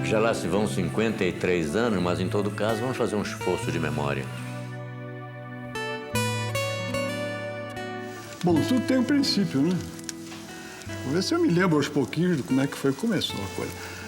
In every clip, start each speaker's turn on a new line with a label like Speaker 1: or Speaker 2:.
Speaker 1: Já lá se vão 53 anos, mas em todo caso vamos fazer um esforço de memória.
Speaker 2: Bom, tudo tem um princípio, né? Vou ver se eu me lembro aos pouquinhos de como é que foi que começou a coisa.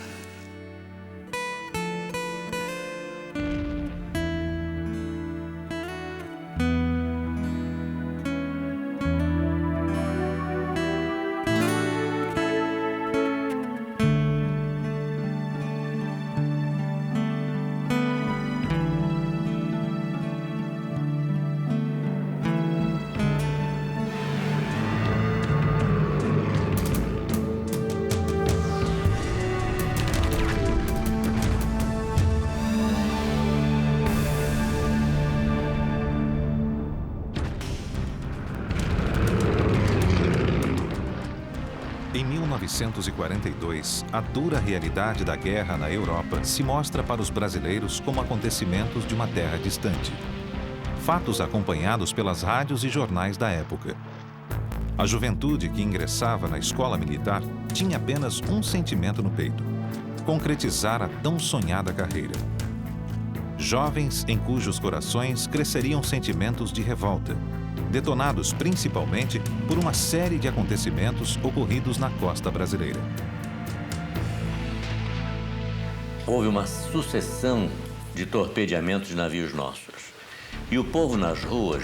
Speaker 3: Em 1942, a dura realidade da guerra na Europa se mostra para os brasileiros como acontecimentos de uma terra distante. Fatos acompanhados pelas rádios e jornais da época. A juventude que ingressava na escola militar tinha apenas um sentimento no peito: concretizar a tão sonhada carreira. Jovens em cujos corações cresceriam sentimentos de revolta, detonados principalmente por uma série de acontecimentos ocorridos na costa brasileira.
Speaker 1: Houve uma sucessão de torpedeamentos de navios nossos. E o povo nas ruas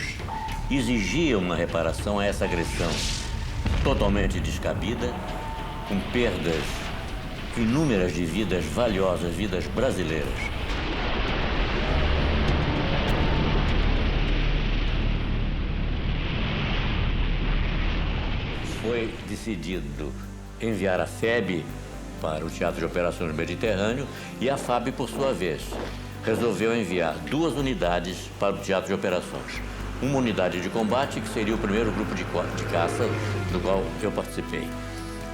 Speaker 1: exigia uma reparação a essa agressão totalmente descabida, com perdas inúmeras de vidas valiosas, vidas brasileiras. Foi decidido enviar a FEB para o Teatro de Operações Mediterrâneo e a FAB, por sua vez, resolveu enviar 2 unidades para o Teatro de Operações. Uma unidade de combate, que seria o primeiro grupo de caça do qual eu participei.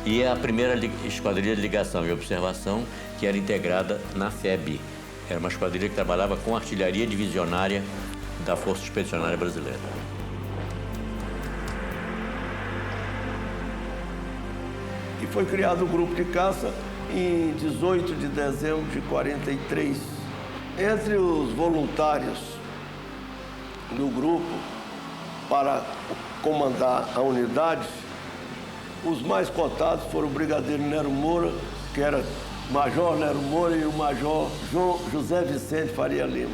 Speaker 1: E a primeira esquadrilha de ligação e observação, que era integrada na FEB. Era uma esquadrilha que trabalhava com artilharia divisionária da Força Expedicionária Brasileira.
Speaker 4: E foi criado o grupo de caça em 18 de dezembro de 43. Entre os voluntários do grupo para comandar a unidade, os mais cotados foram o brigadeiro Nero Moura, que era Major Nero Moura, e o Major José Vicente Faria Lima.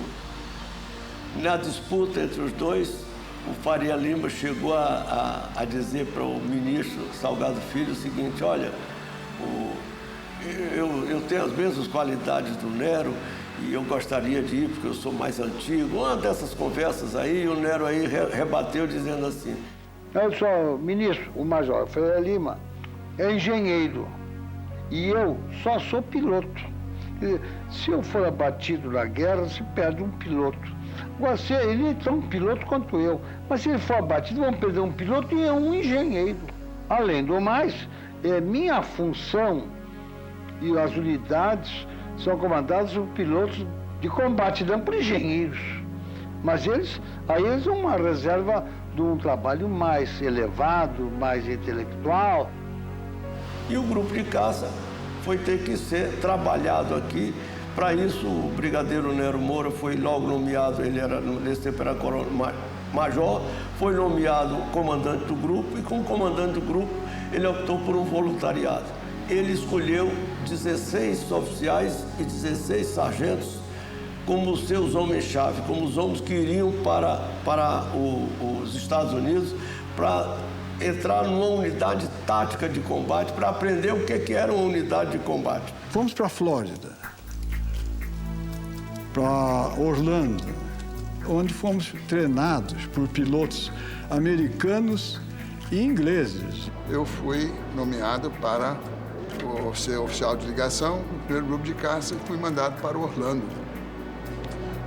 Speaker 4: Na disputa entre os dois, o Faria Lima chegou a dizer para o ministro Salgado Filho o seguinte: olha, eu tenho as mesmas qualidades do Nero e eu gostaria de ir porque eu sou mais antigo. Uma dessas conversas aí, o Nero aí rebateu dizendo assim:
Speaker 5: eu sou ministro, o Major Faria Lima é engenheiro e eu só sou piloto. Se eu for abatido na guerra, se perde um piloto. Ele é tão piloto quanto eu, mas se ele for abatido, vamos perder um piloto e um engenheiro. Além do mais, é minha função e as unidades são comandadas por pilotos de combate, não por engenheiros. Mas eles são uma reserva de um trabalho mais elevado, mais intelectual.
Speaker 4: E o grupo de caça foi ter que ser trabalhado aqui. Para isso, o brigadeiro Nero Moura foi logo nomeado, ele era, nesse tempo era major, foi nomeado comandante do grupo, e como comandante do grupo, ele optou por um voluntariado. Ele escolheu 16 oficiais e 16 sargentos como seus homens-chave, como os homens que iriam para os Estados Unidos para entrar numa unidade tática de combate, para aprender o que era uma unidade de combate.
Speaker 2: Fomos para a Flórida, para Orlando, onde fomos treinados por pilotos americanos e ingleses.
Speaker 6: Eu fui nomeado para ser oficial de ligação no primeiro grupo de caça e fui mandado para Orlando.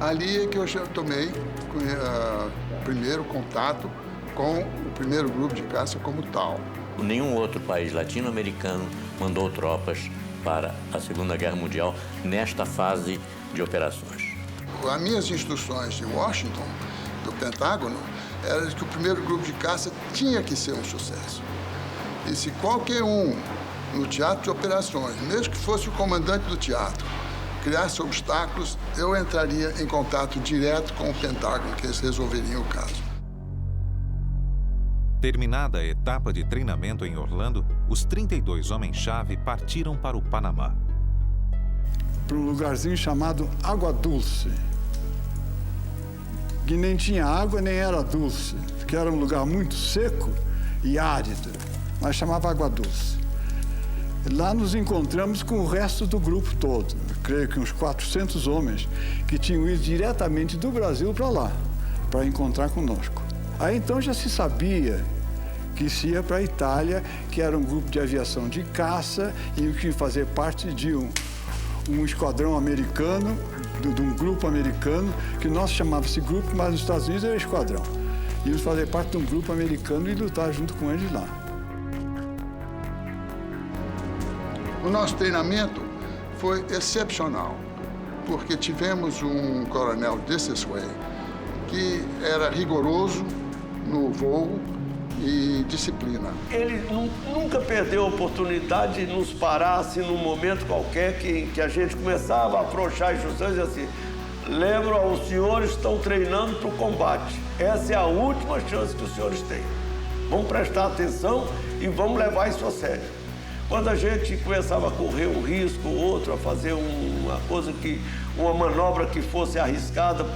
Speaker 6: Ali é que eu já tomei o primeiro contato com o primeiro grupo de caça como tal.
Speaker 1: Nenhum outro país latino-americano mandou tropas para a Segunda Guerra Mundial nesta fase de operações.
Speaker 6: As minhas instruções de Washington, do Pentágono, eram que o primeiro grupo de caça tinha que ser um sucesso. E se qualquer um no teatro de operações, mesmo que fosse o comandante do teatro, criasse obstáculos, eu entraria em contato direto com o Pentágono, que eles resolveriam o caso.
Speaker 3: Terminada a etapa de treinamento em Orlando, os 32 homens-chave partiram para o Panamá.
Speaker 2: Para um lugarzinho chamado Água Dulce, que nem tinha água nem era dulce, que era um lugar muito seco e árido, mas chamava Água Dulce. Lá nos encontramos com o resto do grupo todo, eu creio que uns 400 homens que tinham ido diretamente do Brasil para lá, para encontrar conosco. Aí então já se sabia que se ia para a Itália, que era um grupo de aviação de caça e que ia fazer parte de um esquadrão americano, de um grupo americano, que nós chamava-se grupo, mas nos Estados Unidos era esquadrão. Íamos fazer parte de um grupo americano e lutar junto com eles lá.
Speaker 6: O nosso treinamento foi excepcional, porque tivemos um coronel Dissesway que era rigoroso no voo e disciplina.
Speaker 4: Ele nunca perdeu a oportunidade de nos parar assim, num momento qualquer que a gente começava a afrouxar instruções e assim, lembro, os senhores estão treinando para o combate. Essa é a última chance que os senhores têm. Vamos prestar atenção e vamos levar isso a sério. Quando a gente começava a correr um risco, outro, a fazer uma manobra que fosse arriscada,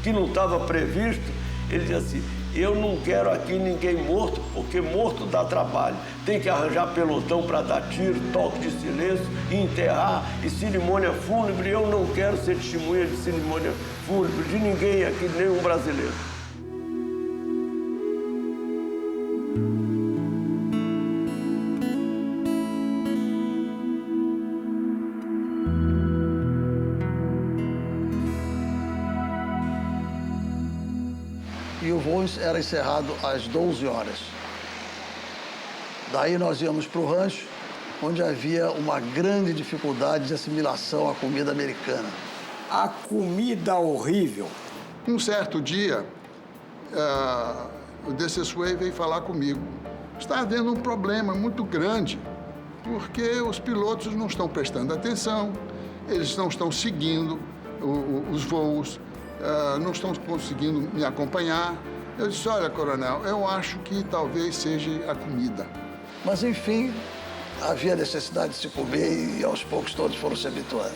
Speaker 4: que não estava previsto, ele dizia assim, eu não quero aqui ninguém morto, porque morto dá trabalho. Tem que arranjar pelotão para dar tiro, toque de silêncio, enterrar e cerimônia fúnebre. Eu não quero ser testemunha de cerimônia fúnebre de ninguém aqui, nenhum brasileiro.
Speaker 5: E o voo era encerrado às 12 horas. Daí nós íamos para o rancho, onde havia uma grande dificuldade de assimilação à comida americana.
Speaker 7: A comida horrível.
Speaker 6: Um certo dia, o Dissesway veio falar comigo. Está havendo um problema muito grande, porque os pilotos não estão prestando atenção, eles não estão seguindo os voos, não estão conseguindo me acompanhar. Eu disse, olha, coronel, eu acho que talvez seja a comida.
Speaker 5: Mas, enfim, havia necessidade de se comer e, aos poucos, todos foram se habituando.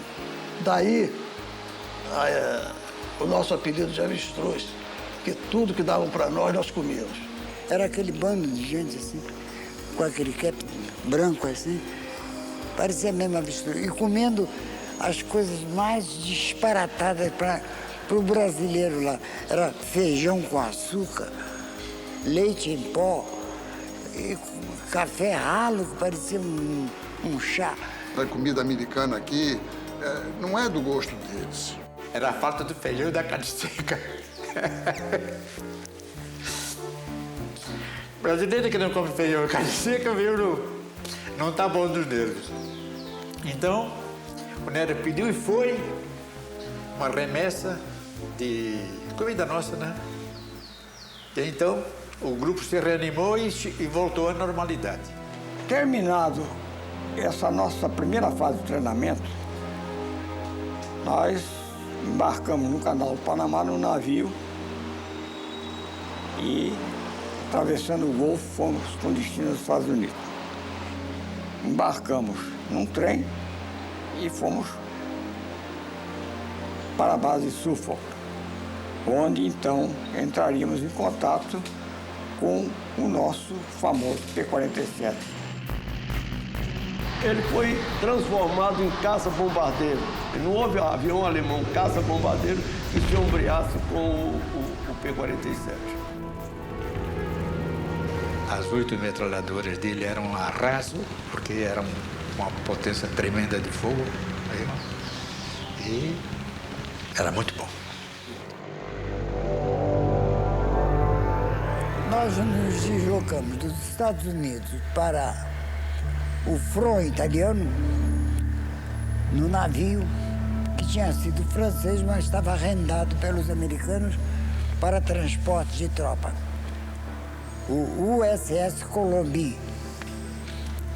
Speaker 5: Daí, o nosso apelido de avestruz, porque tudo que davam para nós comíamos.
Speaker 8: Era aquele bando de gente, assim, com aquele cap branco, assim, parecia mesmo avestruz. E comendo as coisas mais disparatadas para o brasileiro lá. Era feijão com açúcar, leite em pó, e café ralo, que parecia um chá.
Speaker 6: A comida americana aqui não é do gosto deles.
Speaker 7: Era a falta do feijão e da carne seca. Brasileiro que não come feijão e carne seca, não tá bom dos nervos. Então, o Nero pediu e foi uma remessa de comida nossa, né? E então, o grupo se reanimou e voltou à normalidade.
Speaker 9: Terminado essa nossa primeira fase de treinamento, nós embarcamos no canal do Panamá, num navio, e, atravessando o Golfo, fomos com destino aos Estados Unidos. Embarcamos num trem e fomos para a base Suffolk, onde, então, entraríamos em contato com o nosso famoso P-47.
Speaker 4: Ele foi transformado em caça-bombardeiro. Não houve avião alemão caça-bombardeiro que se ombreasse com o P-47.
Speaker 7: As 8 metralhadoras dele eram a raso, porque eram uma potência tremenda de fogo. E era muito bom.
Speaker 8: Nós nos deslocamos dos Estados Unidos para o front italiano no navio que tinha sido francês, mas estava arrendado pelos americanos para transporte de tropa, o USS Colombie.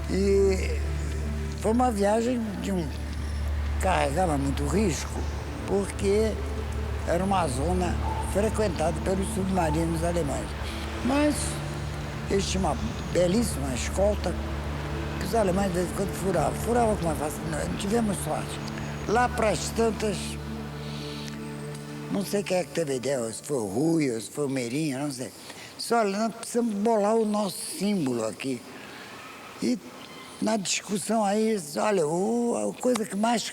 Speaker 8: E foi uma viagem de carregava muito risco, porque era uma zona frequentada pelos submarinos alemães. Mas eles tinham uma belíssima escolta, que os alemães de vez em quando furavam. Furavam com uma facilidade, não tivemos sorte. Lá para as tantas, não sei quem é que teve ideia, se foi o Rui, ou se foi o Meirinho, não sei. Disse, olha, nós precisamos bolar o nosso símbolo aqui. E na discussão aí, disse, olha, a coisa que mais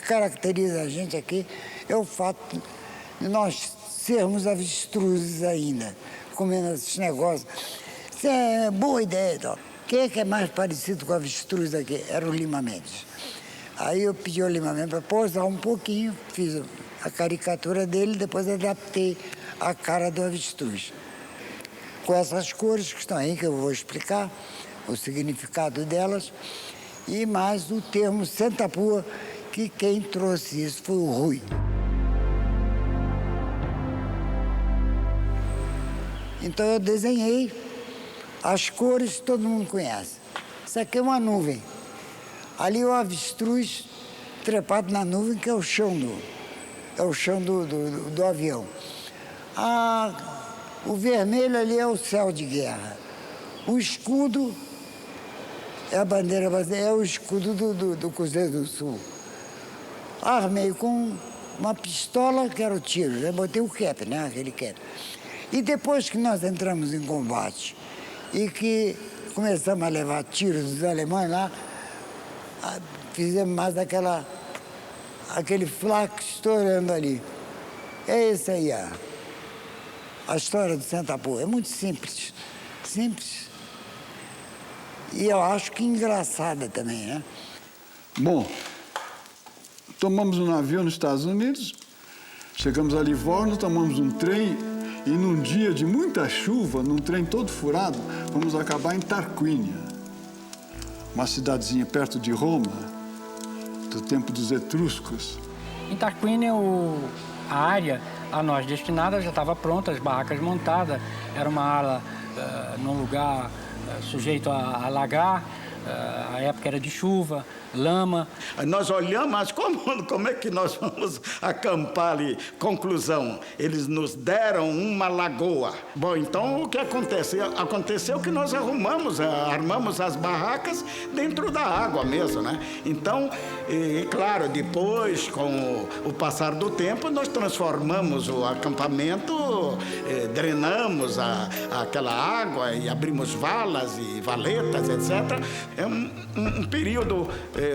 Speaker 8: caracteriza a gente aqui é o fato de nós sermos avestruzes ainda, comendo esses negócios. Isso é boa ideia, então. Quem é que é mais parecido com o avestruz aqui? Era o Lima Mendes. Aí eu pedi ao Lima Mendes para posar um pouquinho, fiz a caricatura dele, depois adaptei a cara do avestruz. Com essas cores que estão aí, que eu vou explicar o significado delas, e mais o termo Sentapua, que quem trouxe isso foi o Rui. Então eu desenhei as cores que todo mundo conhece. Isso aqui é uma nuvem. Ali o avestruz trepado na nuvem, que é o chão do avião. O vermelho ali é o céu de guerra. O escudo é a bandeira brasileira, é o escudo do Cruzeiro do Sul. Armei com uma pistola, que era o tiro, né? Botei o cap, né? Aquele cap. E depois que nós entramos em combate e que começamos a levar tiros dos alemães lá, fizemos mais aquele flaco estourando ali. É isso aí, a história do Sentapua. É muito simples, simples. E eu acho que engraçada também, né?
Speaker 2: Bom, tomamos um navio nos Estados Unidos, chegamos a Livorno, tomamos um trem e num dia de muita chuva, num trem todo furado, vamos acabar em Tarquínia, uma cidadezinha perto de Roma, do tempo dos etruscos.
Speaker 10: Em Tarquínia, a área a nós destinada já estava pronta, as barracas montadas, era uma ala num lugar sujeito a alagar, a época era de chuva, lama.
Speaker 11: Nós olhamos, mas como é que nós vamos acampar ali? Conclusão, eles nos deram uma lagoa. Bom, então o que aconteceu? Aconteceu que nós armamos as barracas dentro da água mesmo, né? Então, claro, depois, com o passar do tempo, nós transformamos o acampamento, drenamos aquela água e abrimos valas e valetas, etc. É um período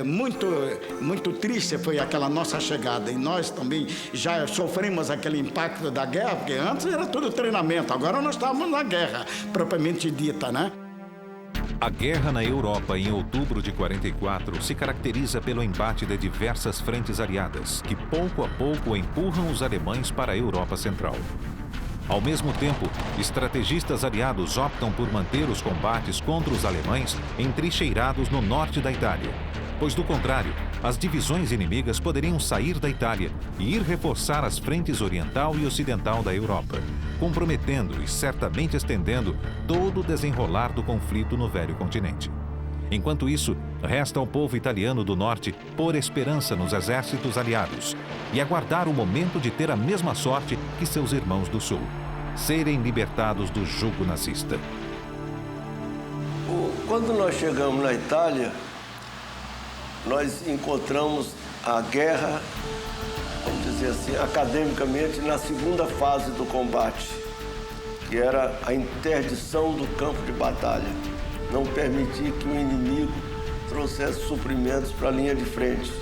Speaker 11: muito triste foi aquela nossa chegada. E nós também já sofremos aquele impacto da guerra, porque antes era tudo treinamento, agora nós estávamos na guerra, propriamente dita, né?
Speaker 3: A guerra na Europa em outubro de 44 se caracteriza pelo embate de diversas frentes aliadas, que pouco a pouco empurram os alemães para a Europa Central. Ao mesmo tempo, estrategistas aliados optam por manter os combates contra os alemães entrincheirados no norte da Itália, pois, do contrário, as divisões inimigas poderiam sair da Itália e ir reforçar as frentes oriental e ocidental da Europa, comprometendo e certamente estendendo todo o desenrolar do conflito no velho continente. Enquanto isso, resta ao povo italiano do norte pôr esperança nos exércitos aliados e aguardar o momento de ter a mesma sorte que seus irmãos do sul, serem libertados do jugo nazista.
Speaker 4: Quando nós chegamos na Itália, nós encontramos a guerra, vamos dizer assim, academicamente, na segunda fase do combate, que era a interdição do campo de batalha. Não permitir que o inimigo trouxesse suprimentos para a linha de frente,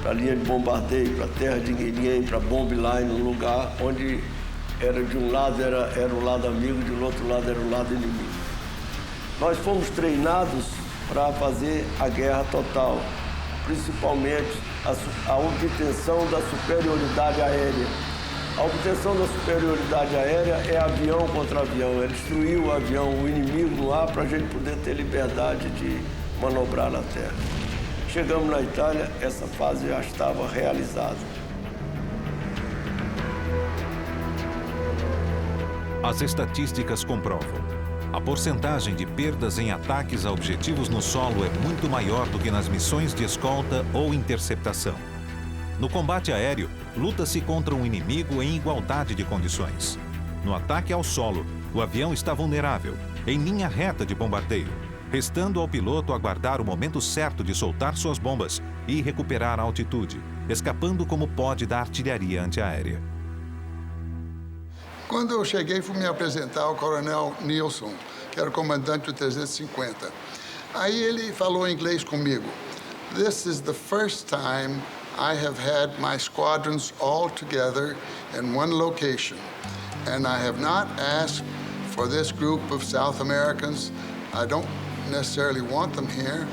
Speaker 4: para a linha de bombardeio, para a terra de ninguém, para a bomb line, um lugar onde era de um lado era o lado amigo, de outro lado era o lado inimigo. Nós fomos treinados para fazer a guerra total, principalmente a obtenção da superioridade aérea. A obtenção da superioridade aérea é avião contra avião, é destruir o avião, o inimigo no ar, para a gente poder ter liberdade de manobrar na terra. Chegamos na Itália, essa fase já estava realizada.
Speaker 3: As estatísticas comprovam. A porcentagem de perdas em ataques a objetivos no solo é muito maior do que nas missões de escolta ou interceptação. No combate aéreo, luta-se contra um inimigo em igualdade de condições. No ataque ao solo, o avião está vulnerável, em linha reta de bombardeio, restando ao piloto aguardar o momento certo de soltar suas bombas e recuperar a altitude, escapando como pode da artilharia antiaérea.
Speaker 6: Quando eu cheguei, fui me apresentar ao coronel Nilson, que era o comandante do 350. Aí ele falou em inglês comigo. This is the first time I have had my squadrons all together in one location. And I have not asked for this group of South Americans. I don't necessarily want them here,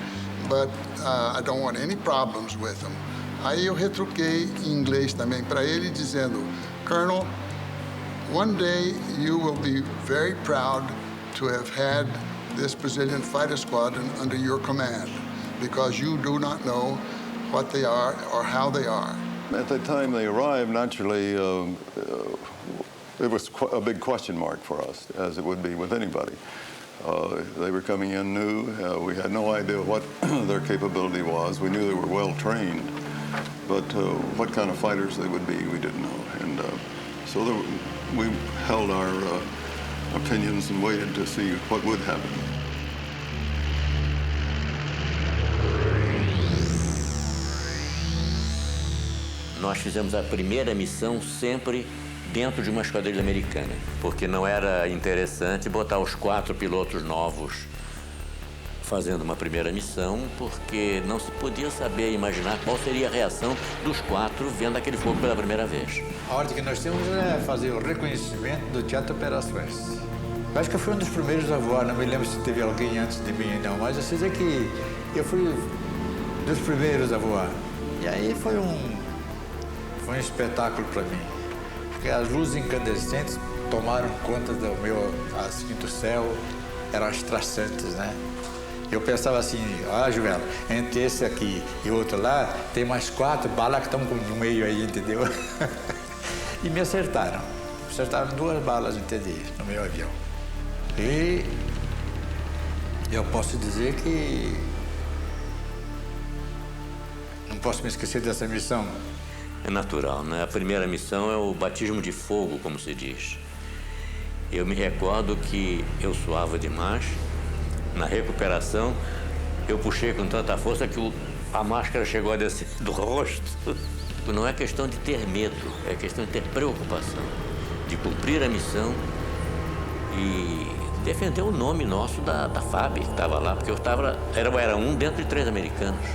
Speaker 6: but I don't want any problems with them. Aí eu retruquei em inglês também para ele, dizendo, Colonel, one day you will be very proud to have had this Brazilian fighter squadron under your command, because you do not know what they are or how they are.
Speaker 12: At the time they arrived, naturally, it was a big question mark for us, as it would be with anybody. They were coming in new. We had no idea what their capability was. We knew they were well trained, but what kind of fighters they would be, we didn't know. And so we held our opinions and waited to see what would happen.
Speaker 1: Nós fizemos a primeira missão sempre dentro de uma esquadrilha americana, porque não era interessante botar os 4 pilotos novos fazendo uma primeira missão, porque não se podia saber, imaginar qual seria a reação dos 4 vendo aquele fogo pela primeira vez.
Speaker 7: A ordem que nós temos é fazer o reconhecimento do Teatro de Operações. Eu acho que eu fui um dos primeiros a voar, não me lembro se teve alguém antes de mim, não, mas eu sei dizer que eu fui dos primeiros a voar. E aí foi um espetáculo para mim, porque as luzes incandescentes tomaram conta do meu, assim, do céu, eram as traçantes, né? Eu pensava assim, Joel, entre esse aqui e outro lá, tem mais 4 balas que estão no meio aí, entendeu? E me acertaram. Acertaram 2 balas, entendi, no meu avião. E eu posso dizer que não posso me esquecer dessa missão.
Speaker 1: É natural, né? A primeira missão é o batismo de fogo, como se diz. Eu me recordo que eu suava demais. Na recuperação, eu puxei com tanta força que a máscara chegou a descer do rosto. Não é questão de ter medo, é questão de ter preocupação, de cumprir a missão e defender o nome nosso da FAB, que estava lá, porque eu era um dentro de 3 americanos.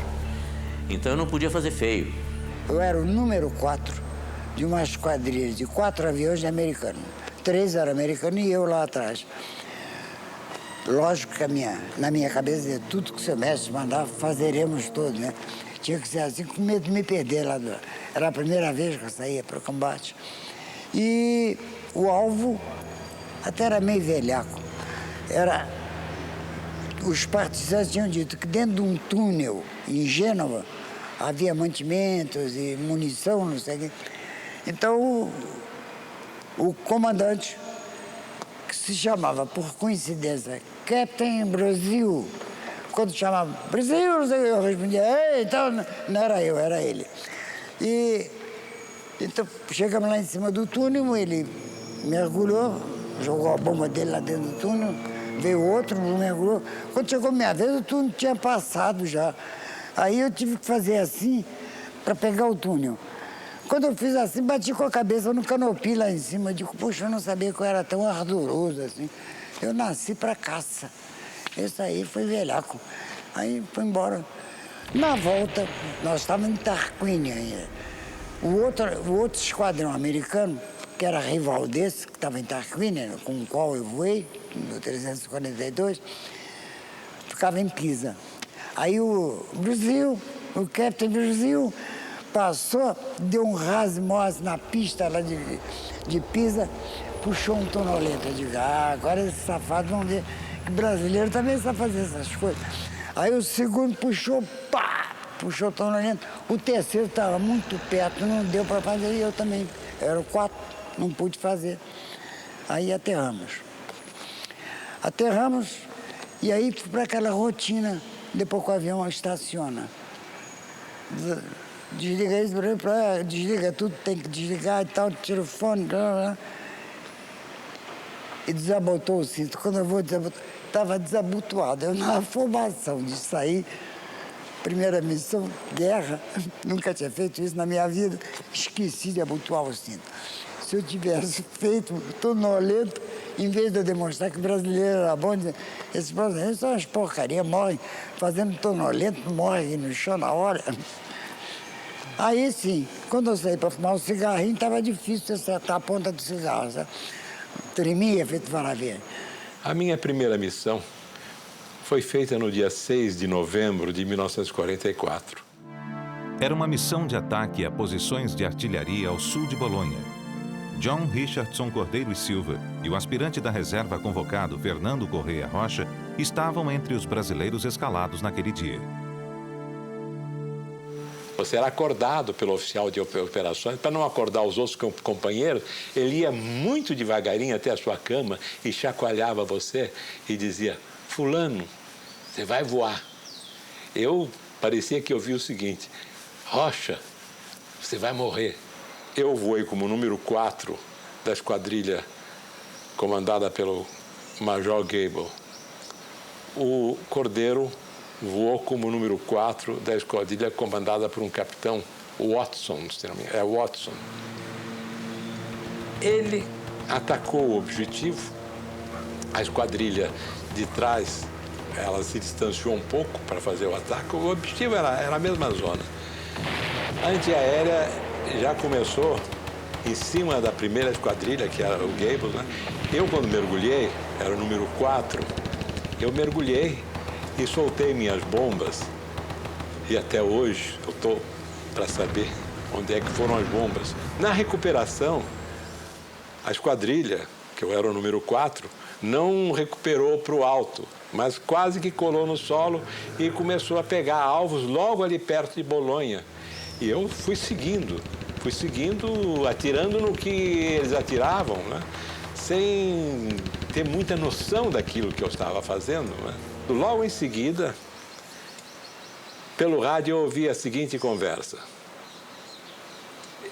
Speaker 1: Então eu não podia fazer feio.
Speaker 8: Eu era o número 4 de uma esquadrilha de 4 aviões americanos. 3 eram americanos e eu lá atrás. Lógico que na minha cabeça, tudo que o seu mestre mandar, fazeremos tudo, né? Tinha que ser assim, com medo de me perder lá. Era a primeira vez que eu saía para o combate. E o alvo até era meio velhaco. Os partisanos tinham dito que dentro de um túnel em Gênova havia mantimentos e munição, não sei o quê. Então, o comandante, que se chamava, por coincidência, Captain Brasil, quando chamava Brasil, eu respondia, então não era eu, era ele. E então chegamos lá em cima do túnel, ele mergulhou, jogou a bomba dele lá dentro do túnel, veio outro, mergulhou. Quando chegou a minha vez, o túnel tinha passado já. Aí eu tive que fazer assim para pegar o túnel. Quando eu fiz assim, bati com a cabeça no canopi lá em cima. Eu digo, poxa, eu não sabia que eu era tão ardoroso assim. Eu nasci para caça. Isso aí foi velhaco. Aí foi embora. Na volta, nós estávamos em Tarquínia ainda. O outro esquadrão americano, que era rival desse, que estava em Tarquínia, com o qual eu voei, no 342, ficava em Pisa. Aí o Brasil, o Captain Brasil, passou, deu um rasmose na pista lá de Pisa, puxou um tonolento. Eu digo, agora esses safados vão ver que brasileiro também sabe fazer essas coisas. Aí o segundo puxou, pá, puxou o tonolento. O terceiro estava muito perto, não deu para fazer, e eu também. Eram 4, não pude fazer. Aí aterramos. Aterramos, e aí fui para aquela rotina, depois que o avião estaciona. desliga isso, desliga tudo, tem que desligar e tal, tira o fone, e desabotou o cinto. Quando eu vou desabotar, estava desabotoado. Eu na formação de sair, primeira missão, guerra, nunca tinha feito isso na minha vida, esqueci de abotoar o cinto. Se eu tivesse feito tonolento, em vez de eu demonstrar que o brasileiro era bom, esses brasileiros são umas porcarias, morrem fazendo tonolento, morrem no chão na hora. Aí sim, quando eu saí para fumar um cigarrinho, estava difícil acertar a ponta do cigarro, sabe? Tremia, feito maravilha.
Speaker 13: A minha primeira missão foi feita no dia 6 de novembro de 1944.
Speaker 3: Era uma missão de ataque a posições de artilharia ao sul de Bolonha. John Richardson Cordeiro e Silva e o aspirante da reserva convocado Fernando Correia Rocha estavam entre os brasileiros escalados naquele dia.
Speaker 13: Você era acordado pelo oficial de operações. Para não acordar os outros companheiros, ele ia muito devagarinho até a sua cama e chacoalhava você e dizia: fulano, você vai voar. Eu parecia que ouvi o seguinte: Rocha, você vai morrer. Eu voei como número 4 da esquadrilha comandada pelo Major Gable. O Cordeiro voou como número 4 da esquadrilha comandada por um capitão Watson, se não me engano, Watson. Ele atacou o objetivo, a esquadrilha de trás, ela se distanciou um pouco para fazer o ataque, o objetivo era a mesma zona. A antiaérea já começou em cima da primeira esquadrilha, que era o Gable, né? Eu, quando mergulhei, era o número 4, eu mergulhei e soltei minhas bombas. E até hoje eu estou para saber onde é que foram as bombas. Na recuperação, a esquadrilha, que eu era o número 4, não recuperou para o alto, mas quase que colou no solo e começou a pegar alvos logo ali perto de Bolonha. E eu fui seguindo, atirando no que eles atiravam, né? Sem ter muita noção daquilo que eu estava fazendo, né? Logo em seguida, pelo rádio, eu ouvi a seguinte conversa.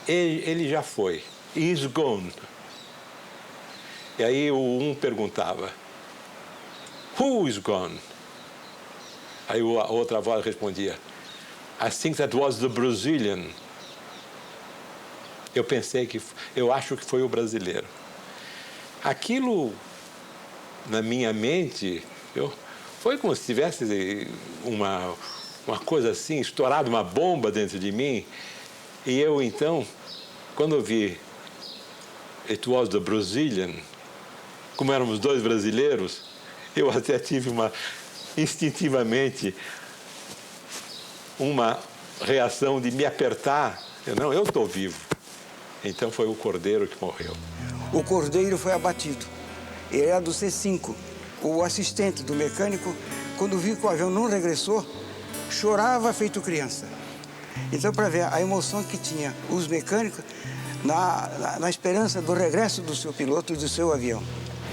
Speaker 13: Ele já foi. He's gone. E aí um perguntava, who is gone? Aí a outra voz respondia, I think that was the Brazilian. Eu acho que foi o brasileiro. Aquilo, na minha mente, foi como se tivesse uma coisa assim, estourado uma bomba dentro de mim. E eu, então, quando eu vi it was the Brazilian, como éramos dois brasileiros, eu até tive instintivamente, uma reação de me apertar. Eu estou vivo. Então foi o Cordeiro que morreu.
Speaker 9: O Cordeiro foi abatido. Ele era do C5. O assistente do mecânico, quando viu que o avião não regressou, chorava feito criança. Então, para ver a emoção que tinha os mecânicos na esperança do regresso do seu piloto e do seu avião.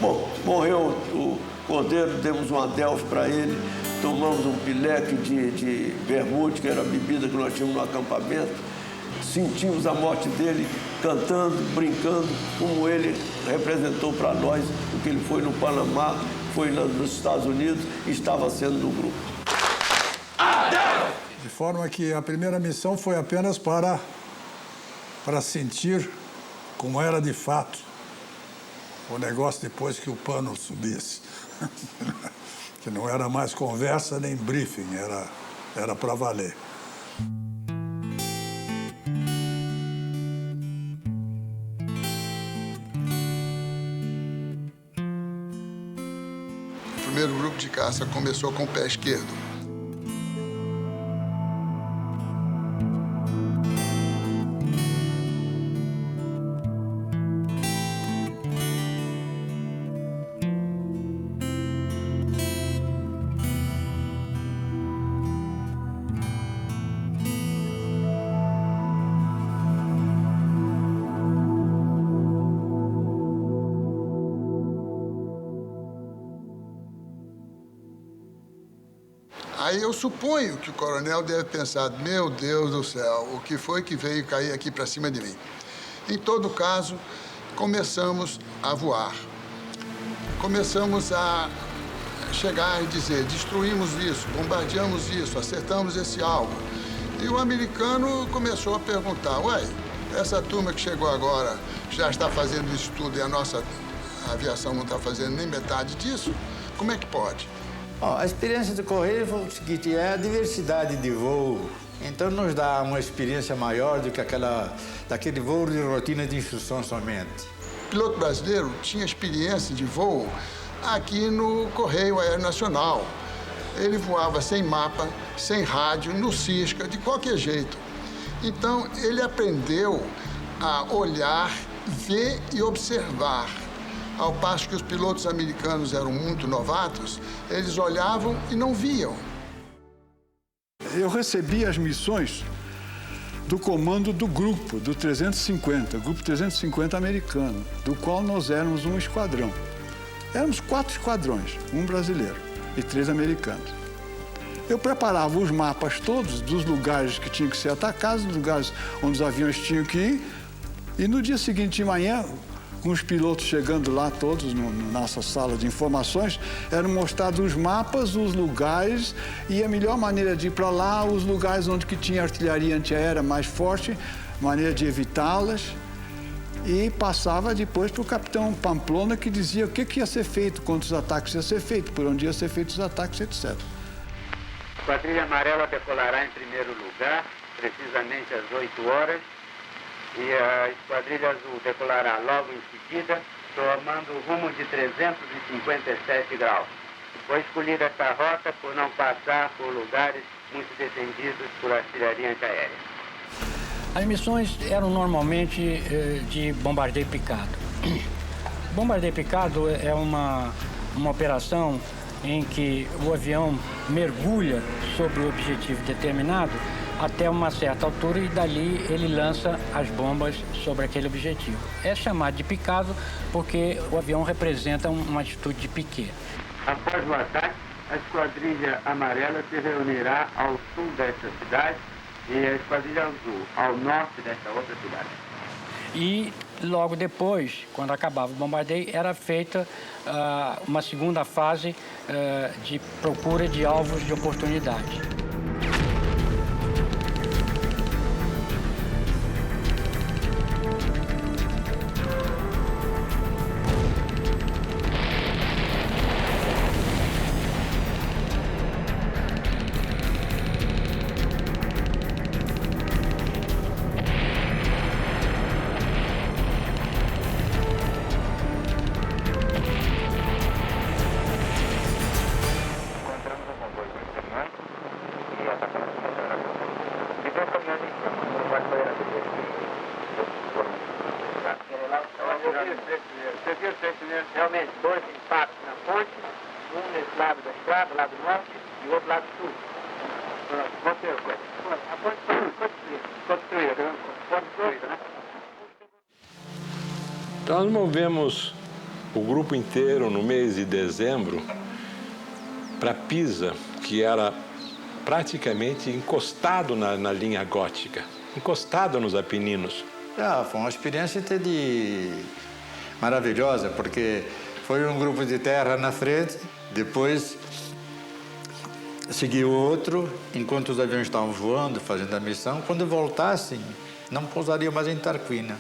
Speaker 4: Bom, morreu o Cordeiro, demos uma Delphi para ele, tomamos um pileque de vermute, que era a bebida que nós tínhamos no acampamento, sentimos a morte dele cantando, brincando, como ele representou para nós, porque ele foi no Panamá, foi nos Estados Unidos e estava sendo do grupo.
Speaker 2: De forma que a primeira missão foi apenas para sentir como era de fato o negócio depois que o pano subisse. Que não era mais conversa nem briefing, era para valer.
Speaker 6: O primeiro grupo de caça começou com o pé esquerdo. Aí eu suponho que o coronel deve pensar, meu Deus do céu, o que foi que veio cair aqui para cima de mim? Em todo caso, começamos a voar. Começamos a chegar e dizer, destruímos isso, bombardeamos isso, acertamos esse alvo. E o americano começou a perguntar, ué, essa turma que chegou agora já está fazendo isso tudo e a nossa aviação não está fazendo nem metade disso? Como é que pode?
Speaker 7: Bom, a experiência do Correio foi o seguinte, é a diversidade de voo. Então nos dá uma experiência maior do que daquele voo de rotina de instrução somente.
Speaker 6: O piloto brasileiro tinha experiência de voo aqui no Correio Aéreo Nacional. Ele voava sem mapa, sem rádio, no Cisca, de qualquer jeito. Então, ele aprendeu a olhar, ver e observar. Ao passo que os pilotos americanos eram muito novatos, eles olhavam e não viam.
Speaker 2: Eu recebi as missões do comando do grupo, do 350, grupo 350 americano, do qual nós éramos um esquadrão. Éramos 4 esquadrões, um brasileiro e 3 americanos. Eu preparava os mapas todos dos lugares que tinham que ser atacados, dos lugares onde os aviões tinham que ir, e no dia seguinte de manhã, com os pilotos chegando lá todos na nossa sala de informações, eram mostrados os mapas, os lugares e a melhor maneira de ir para lá, os lugares onde que tinha artilharia antiaérea mais forte, maneira de evitá-las. E passava depois para o capitão Pamplona, que dizia o que ia ser feito, quantos ataques ia ser feito, por onde ia ser feitos os ataques, etc.
Speaker 14: A Esquadrilha Amarela decolará em primeiro lugar, precisamente às 8 horas, e a Esquadrilha Azul decolará logo em seguida, tomando o rumo de 357 graus. Foi escolhida esta rota por não passar por lugares muito defendidos por artilharia antiaérea.
Speaker 10: As missões eram normalmente de bombardeio picado. Bombardeio picado é uma operação em que o avião mergulha sobre o objetivo determinado até uma certa altura e dali ele lança as bombas sobre aquele objetivo. É chamado de picado porque o avião representa uma atitude de piquet.
Speaker 14: Após o ataque, a Esquadrilha Amarela se reunirá ao sul desta cidade e a Esquadrilha Azul ao norte desta outra cidade.
Speaker 10: E logo depois, quando acabava o bombardeio, era feita uma segunda fase de procura de alvos de oportunidade.
Speaker 14: Realmente, 2 impactos na ponte, um nesse lado da estrada, lado norte, e o outro lado sul. A ponte foi construída, né?
Speaker 13: Nós movemos o grupo inteiro no mês de dezembro para Pisa, que era praticamente encostado na linha gótica, encostado nos Apeninos.
Speaker 7: Foi uma experiência maravilhosa, porque foi um grupo de terra na frente, depois seguiu outro, enquanto os aviões estavam voando, fazendo a missão. Quando voltassem, não pousariam mais em Tarquina,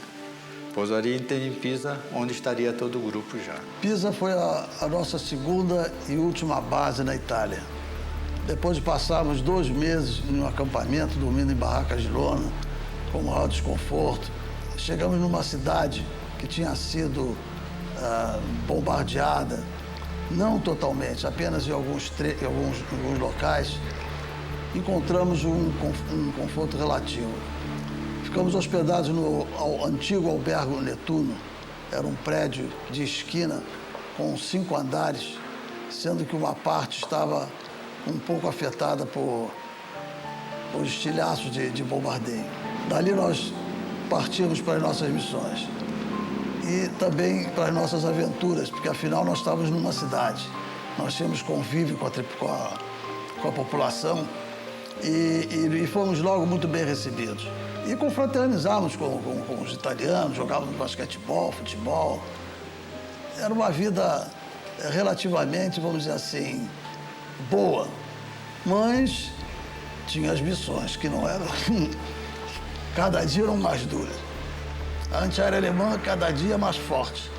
Speaker 7: pousaria em Pisa, onde estaria todo o grupo já.
Speaker 15: Pisa foi a nossa segunda e última base na Itália. Depois de passarmos 2 meses em um acampamento, dormindo em barracas de lona, com maior desconforto, chegamos numa cidade que tinha sido bombardeada, não totalmente, apenas em alguns locais. Encontramos um conforto relativo. Ficamos hospedados no antigo albergue Netuno. Era um prédio de esquina com 5 andares, sendo que uma parte estava um pouco afetada por estilhaços de bombardeio. Dali nós partimos para as nossas missões e também para as nossas aventuras, porque afinal nós estávamos numa cidade. Nós tínhamos convívio com com a população e fomos logo muito bem recebidos. E confraternizávamos com os italianos, jogávamos basquetebol, futebol. Era uma vida relativamente, vamos dizer assim, boa, mas tinha as missões que não eram... cada dia eram mais duras. A antiaérea alemã cada dia mais forte.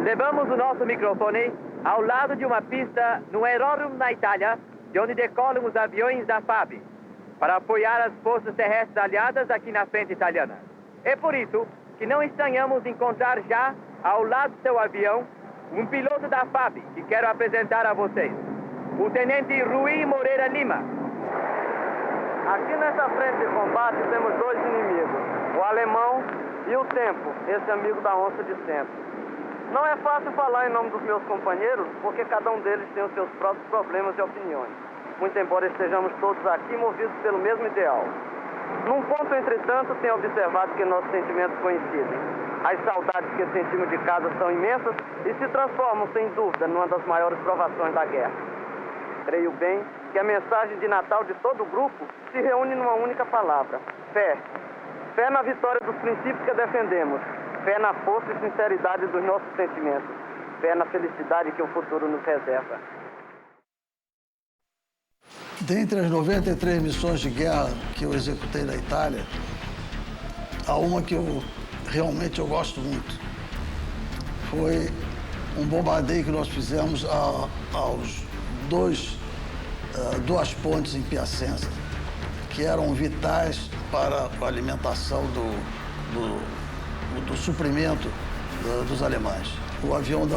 Speaker 16: Levamos o nosso microfone ao lado de uma pista no aeródromo na Itália, de onde decolam os aviões da FAB, para apoiar as forças terrestres aliadas aqui na frente italiana. É por isso que não estranhamos encontrar já, ao lado do seu avião, um piloto da FAB, que quero apresentar a vocês, o Tenente Rui Moreira Lima. Aqui nessa frente de combate temos dois inimigos, o alemão e o tempo, esse amigo da onça de sempre. Não é fácil falar em nome dos meus companheiros, porque cada um deles tem os seus próprios problemas e opiniões, muito embora estejamos todos aqui movidos pelo mesmo ideal. Num ponto, entretanto, tenho observado que nossos sentimentos coincidem. As saudades que sentimos de casa são imensas e se transformam, sem dúvida, numa das maiores provações da guerra. Creio bem que a mensagem de Natal de todo o grupo se reúne numa única palavra: fé. Fé na vitória dos princípios que defendemos. Fé na força e sinceridade dos nossos sentimentos. Fé na felicidade que o futuro nos reserva.
Speaker 15: Dentre as 93 missões de guerra que eu executei na Itália, há uma que realmente eu gosto muito. Foi um bombardeio que nós fizemos aos duas pontes em Piacenza, que eram vitais para a alimentação do suprimento dos alemães. O avião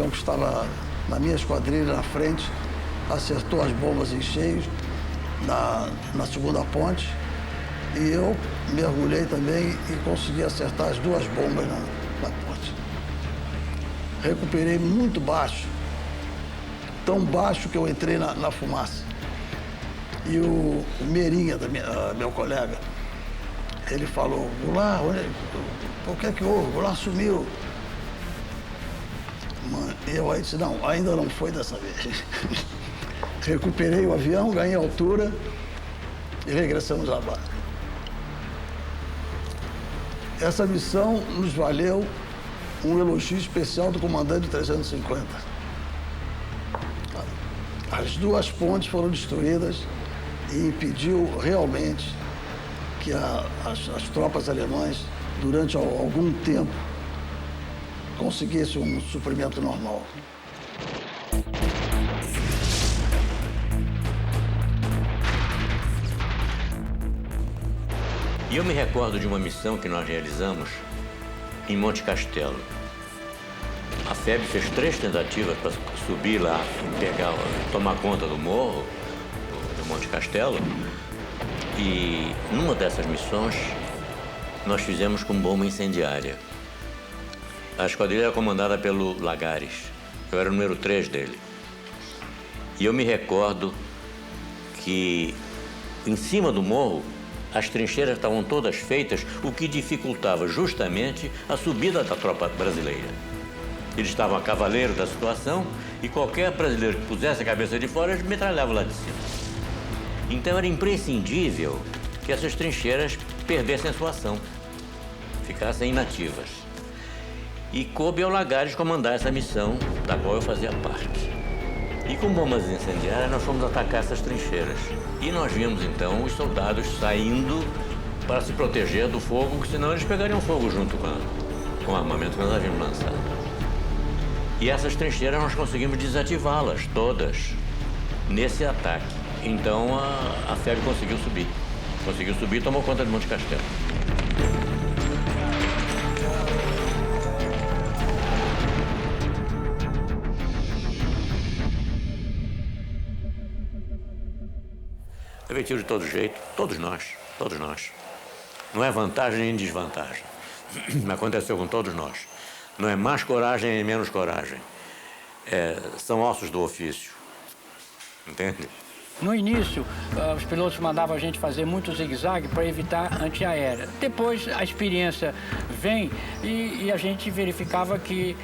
Speaker 15: que estava na minha esquadrilha na frente acertou as bombas em cheio na segunda ponte e eu mergulhei também e consegui acertar as duas bombas na ponte. Recuperei muito baixo, tão baixo que eu entrei na fumaça. E o Meirinha, meu colega, ele falou: Goulart, o que é que houve? Goulart sumiu. Eu aí disse: não, ainda não foi dessa vez. Recuperei o avião, ganhei altura e regressamos à base. Essa missão nos valeu um elogio especial do comandante 350. As duas pontes foram destruídas e impediu realmente que as tropas alemãs, durante algum tempo, conseguissem um suprimento normal.
Speaker 1: E eu me recordo de uma missão que nós realizamos em Monte Castelo. A FEB fez 3 tentativas para subir lá, tomar conta do morro, do Monte Castelo. E numa dessas missões, nós fizemos com bomba incendiária. A esquadrilha era comandada pelo Lagares. Eu era o número 3 dele. E eu me recordo que em cima do morro, as trincheiras estavam todas feitas, o que dificultava justamente a subida da tropa brasileira. Eles estavam a cavaleiro da situação e qualquer brasileiro que pusesse a cabeça de fora, eles metralhavam lá de cima. Então era imprescindível que essas trincheiras perdessem a sua ação, ficassem inativas. E coube ao Lagares comandar essa missão, da qual eu fazia parte. E com bombas incendiárias nós fomos atacar essas trincheiras. E nós vimos então os soldados saindo para se proteger do fogo, porque senão eles pegariam fogo junto com o armamento que nós havíamos lançado. E essas trincheiras nós conseguimos desativá-las todas nesse ataque. Então a FEB conseguiu subir. Conseguiu subir e tomou conta de Monte Castelo. Levei tiro de todo jeito, todos nós. Não é vantagem nem desvantagem. Aconteceu com todos nós. Não é mais coragem nem menos coragem. São ossos do ofício. Entende?
Speaker 10: No início, os pilotos mandavam a gente fazer muito zigue-zague para evitar antiaérea. Depois, a experiência vem e a gente verificava que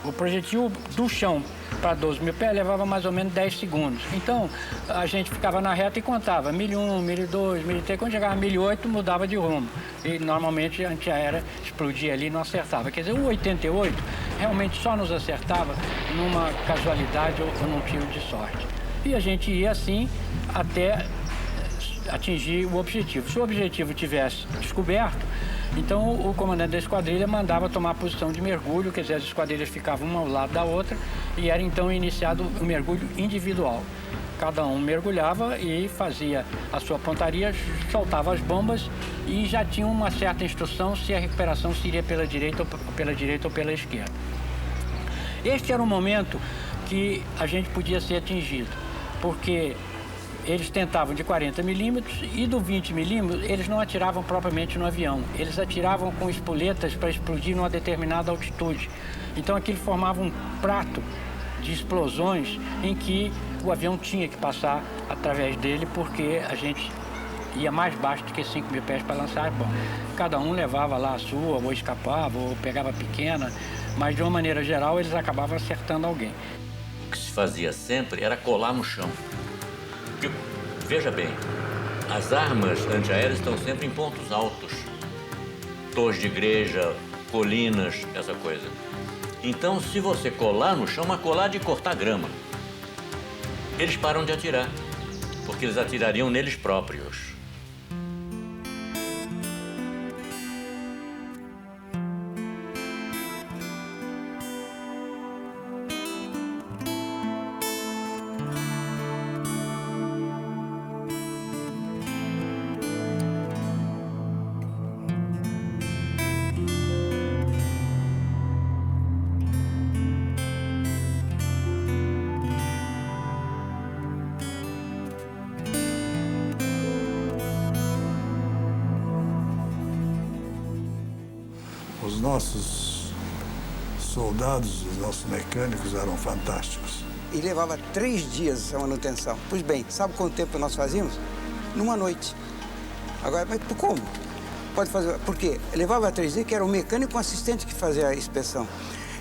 Speaker 10: o projetil do chão para 12 mil pés levava mais ou menos 10 segundos. Então, a gente ficava na reta e contava 1001, 1002, 1003. Quando chegava a 1008, mudava de rumo. E, normalmente, a antiaérea explodia ali e não acertava. Quer dizer, o 88 realmente só nos acertava numa casualidade ou num tiro de sorte. E a gente ia assim até atingir o objetivo. Se o objetivo tivesse descoberto, então o comandante da esquadrilha mandava tomar posição de mergulho, quer dizer, as esquadrilhas ficavam uma ao lado da outra e era então iniciado o mergulho individual. Cada um mergulhava e fazia a sua pontaria, soltava as bombas e já tinha uma certa instrução se a recuperação seria pela direita ou pela esquerda. Este era o momento que a gente podia ser atingido, porque eles tentavam de 40 milímetros e do 20 milímetros eles não atiravam propriamente no avião. Eles atiravam com espoletas para explodir numa determinada altitude. Então aquilo formava um prato de explosões em que o avião tinha que passar através dele porque a gente ia mais baixo do que 5 mil pés para lançar as bombas. Cada um levava lá a sua, ou escapava, ou pegava pequena, mas de uma maneira geral eles acabavam acertando alguém.
Speaker 1: O que se fazia sempre era colar no chão. Porque, veja bem, as armas antiaéreas estão sempre em pontos altos. Torres de igreja, colinas, essa coisa. Então, se você colar no chão, uma colar de cortar grama, eles param de atirar, porque eles atirariam neles próprios.
Speaker 2: Os nossos soldados, os nossos mecânicos eram fantásticos.
Speaker 9: E levava 3 dias a manutenção. Pois bem, sabe quanto tempo nós fazíamos? Numa noite. Agora, mas como? Pode fazer, porque levava 3 dias, que era o mecânico com assistente que fazia a inspeção.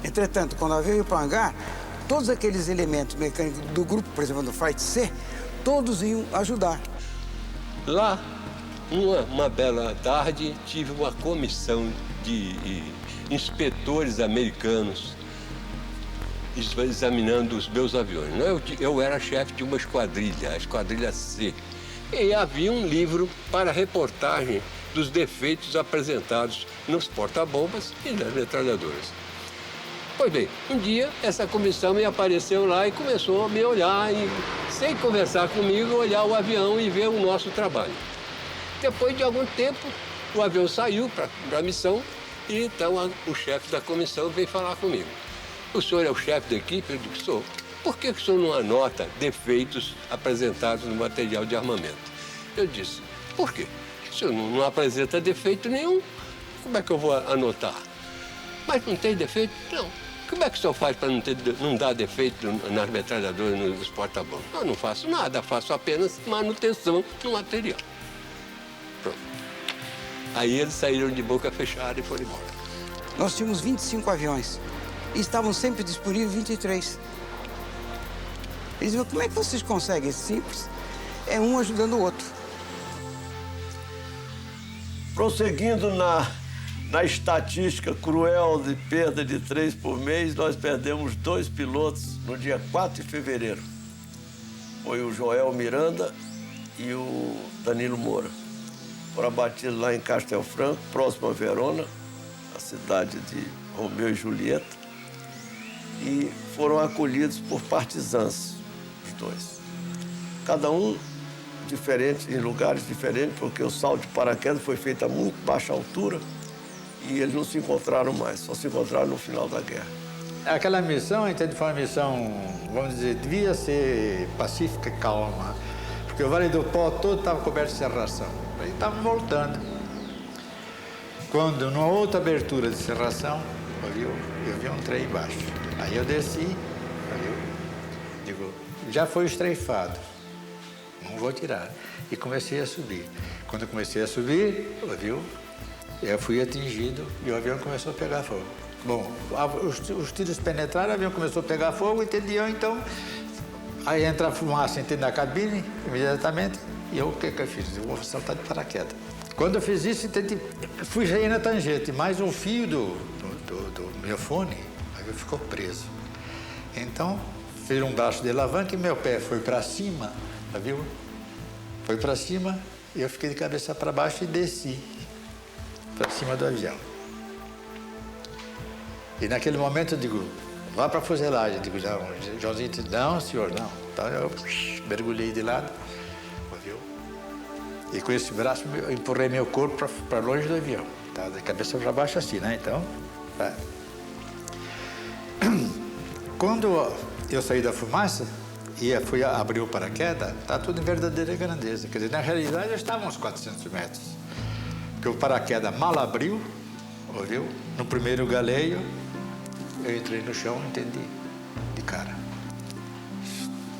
Speaker 9: Entretanto, quando nós veio para o hangar, todos aqueles elementos mecânicos do grupo, por exemplo, do Flight C, todos iam ajudar.
Speaker 17: Lá, uma bela tarde, tive uma comissão de inspetores americanos examinando os meus aviões. Eu era chefe de uma esquadrilha, a esquadrilha C. E havia um livro para reportagem dos defeitos apresentados nos porta-bombas e nas metralhadoras. Pois bem, um dia essa comissão me apareceu lá e começou a me olhar, e, sem conversar comigo, olhar o avião e ver o nosso trabalho. Depois de algum tempo, o avião saiu para a missão e então o chefe da comissão veio falar comigo. O senhor é o chefe da equipe? Eu disse, sou. Por que o senhor não anota defeitos apresentados no material de armamento? Eu disse, por quê? O senhor não apresenta defeito nenhum, como é que eu vou anotar? Mas não tem defeito? Não. Como é que o senhor faz para não dar defeito nas metralhadoras, nos porta-bombas? Eu não faço nada, faço apenas manutenção do material. Pronto. Aí eles saíram de boca fechada e foram embora.
Speaker 9: Nós tínhamos 25 aviões e estavam sempre disponíveis 23. Eles diziam, como é que vocês conseguem? Simples. É um ajudando o outro.
Speaker 4: Prosseguindo na estatística cruel de perda de 3 por mês, nós perdemos 2 pilotos no dia 4 de fevereiro. Foi o Joel Miranda e o Danilo Moura. Foram abatidos lá em Castelfranco, próximo a Verona, a cidade de Romeu e Julieta, e foram acolhidos por partisãs, os 2. Cada um diferente, em lugares diferentes, porque o salto de paraquedas foi feito a muito baixa altura e eles não se encontraram mais, só se encontraram no final da guerra.
Speaker 7: Aquela missão, entende, foi uma missão, vamos dizer, devia ser pacífica e calma, porque o Vale do Pó todo estava coberto de serração. Aí estava voltando. Quando, numa outra abertura de serração, ouviu? Eu vi um trem embaixo. Aí eu desci, ouviu? Digo, já foi estreifado, não vou tirar. E comecei a subir. Quando eu comecei a subir, ouviu? Eu fui atingido e o avião começou a pegar fogo. Bom, os tiros penetraram, o avião começou a pegar fogo, entendeu? Então, aí entra a fumaça, entende, na cabine, imediatamente. E eu, o que eu fiz? Eu vou saltar de paraquedas. Quando eu fiz isso, entendi, fui sair na tangente, mas o fio do meu fone ficou preso. Então, fiz um braço de alavanca e meu pé foi para cima, viu? Foi para cima e eu fiquei de cabeça para baixo e desci para cima do avião. E naquele momento eu digo, vá para a fuselagem. Eu digo, Joãozinho disse, não, senhor, não. Então eu mergulhei de lado, viu? E com esse braço eu empurrei meu corpo para longe do avião. Tá? De cabeça para baixo assim, né? Então, tá. Quando eu saí da fumaça e fui abrir o paraquedas, tá tudo em verdadeira grandeza. Quer dizer, na realidade eu estava uns 400 metros. Porque o paraquedas mal abriu, ouviu? No primeiro galeio, eu entrei no chão e entendi de cara.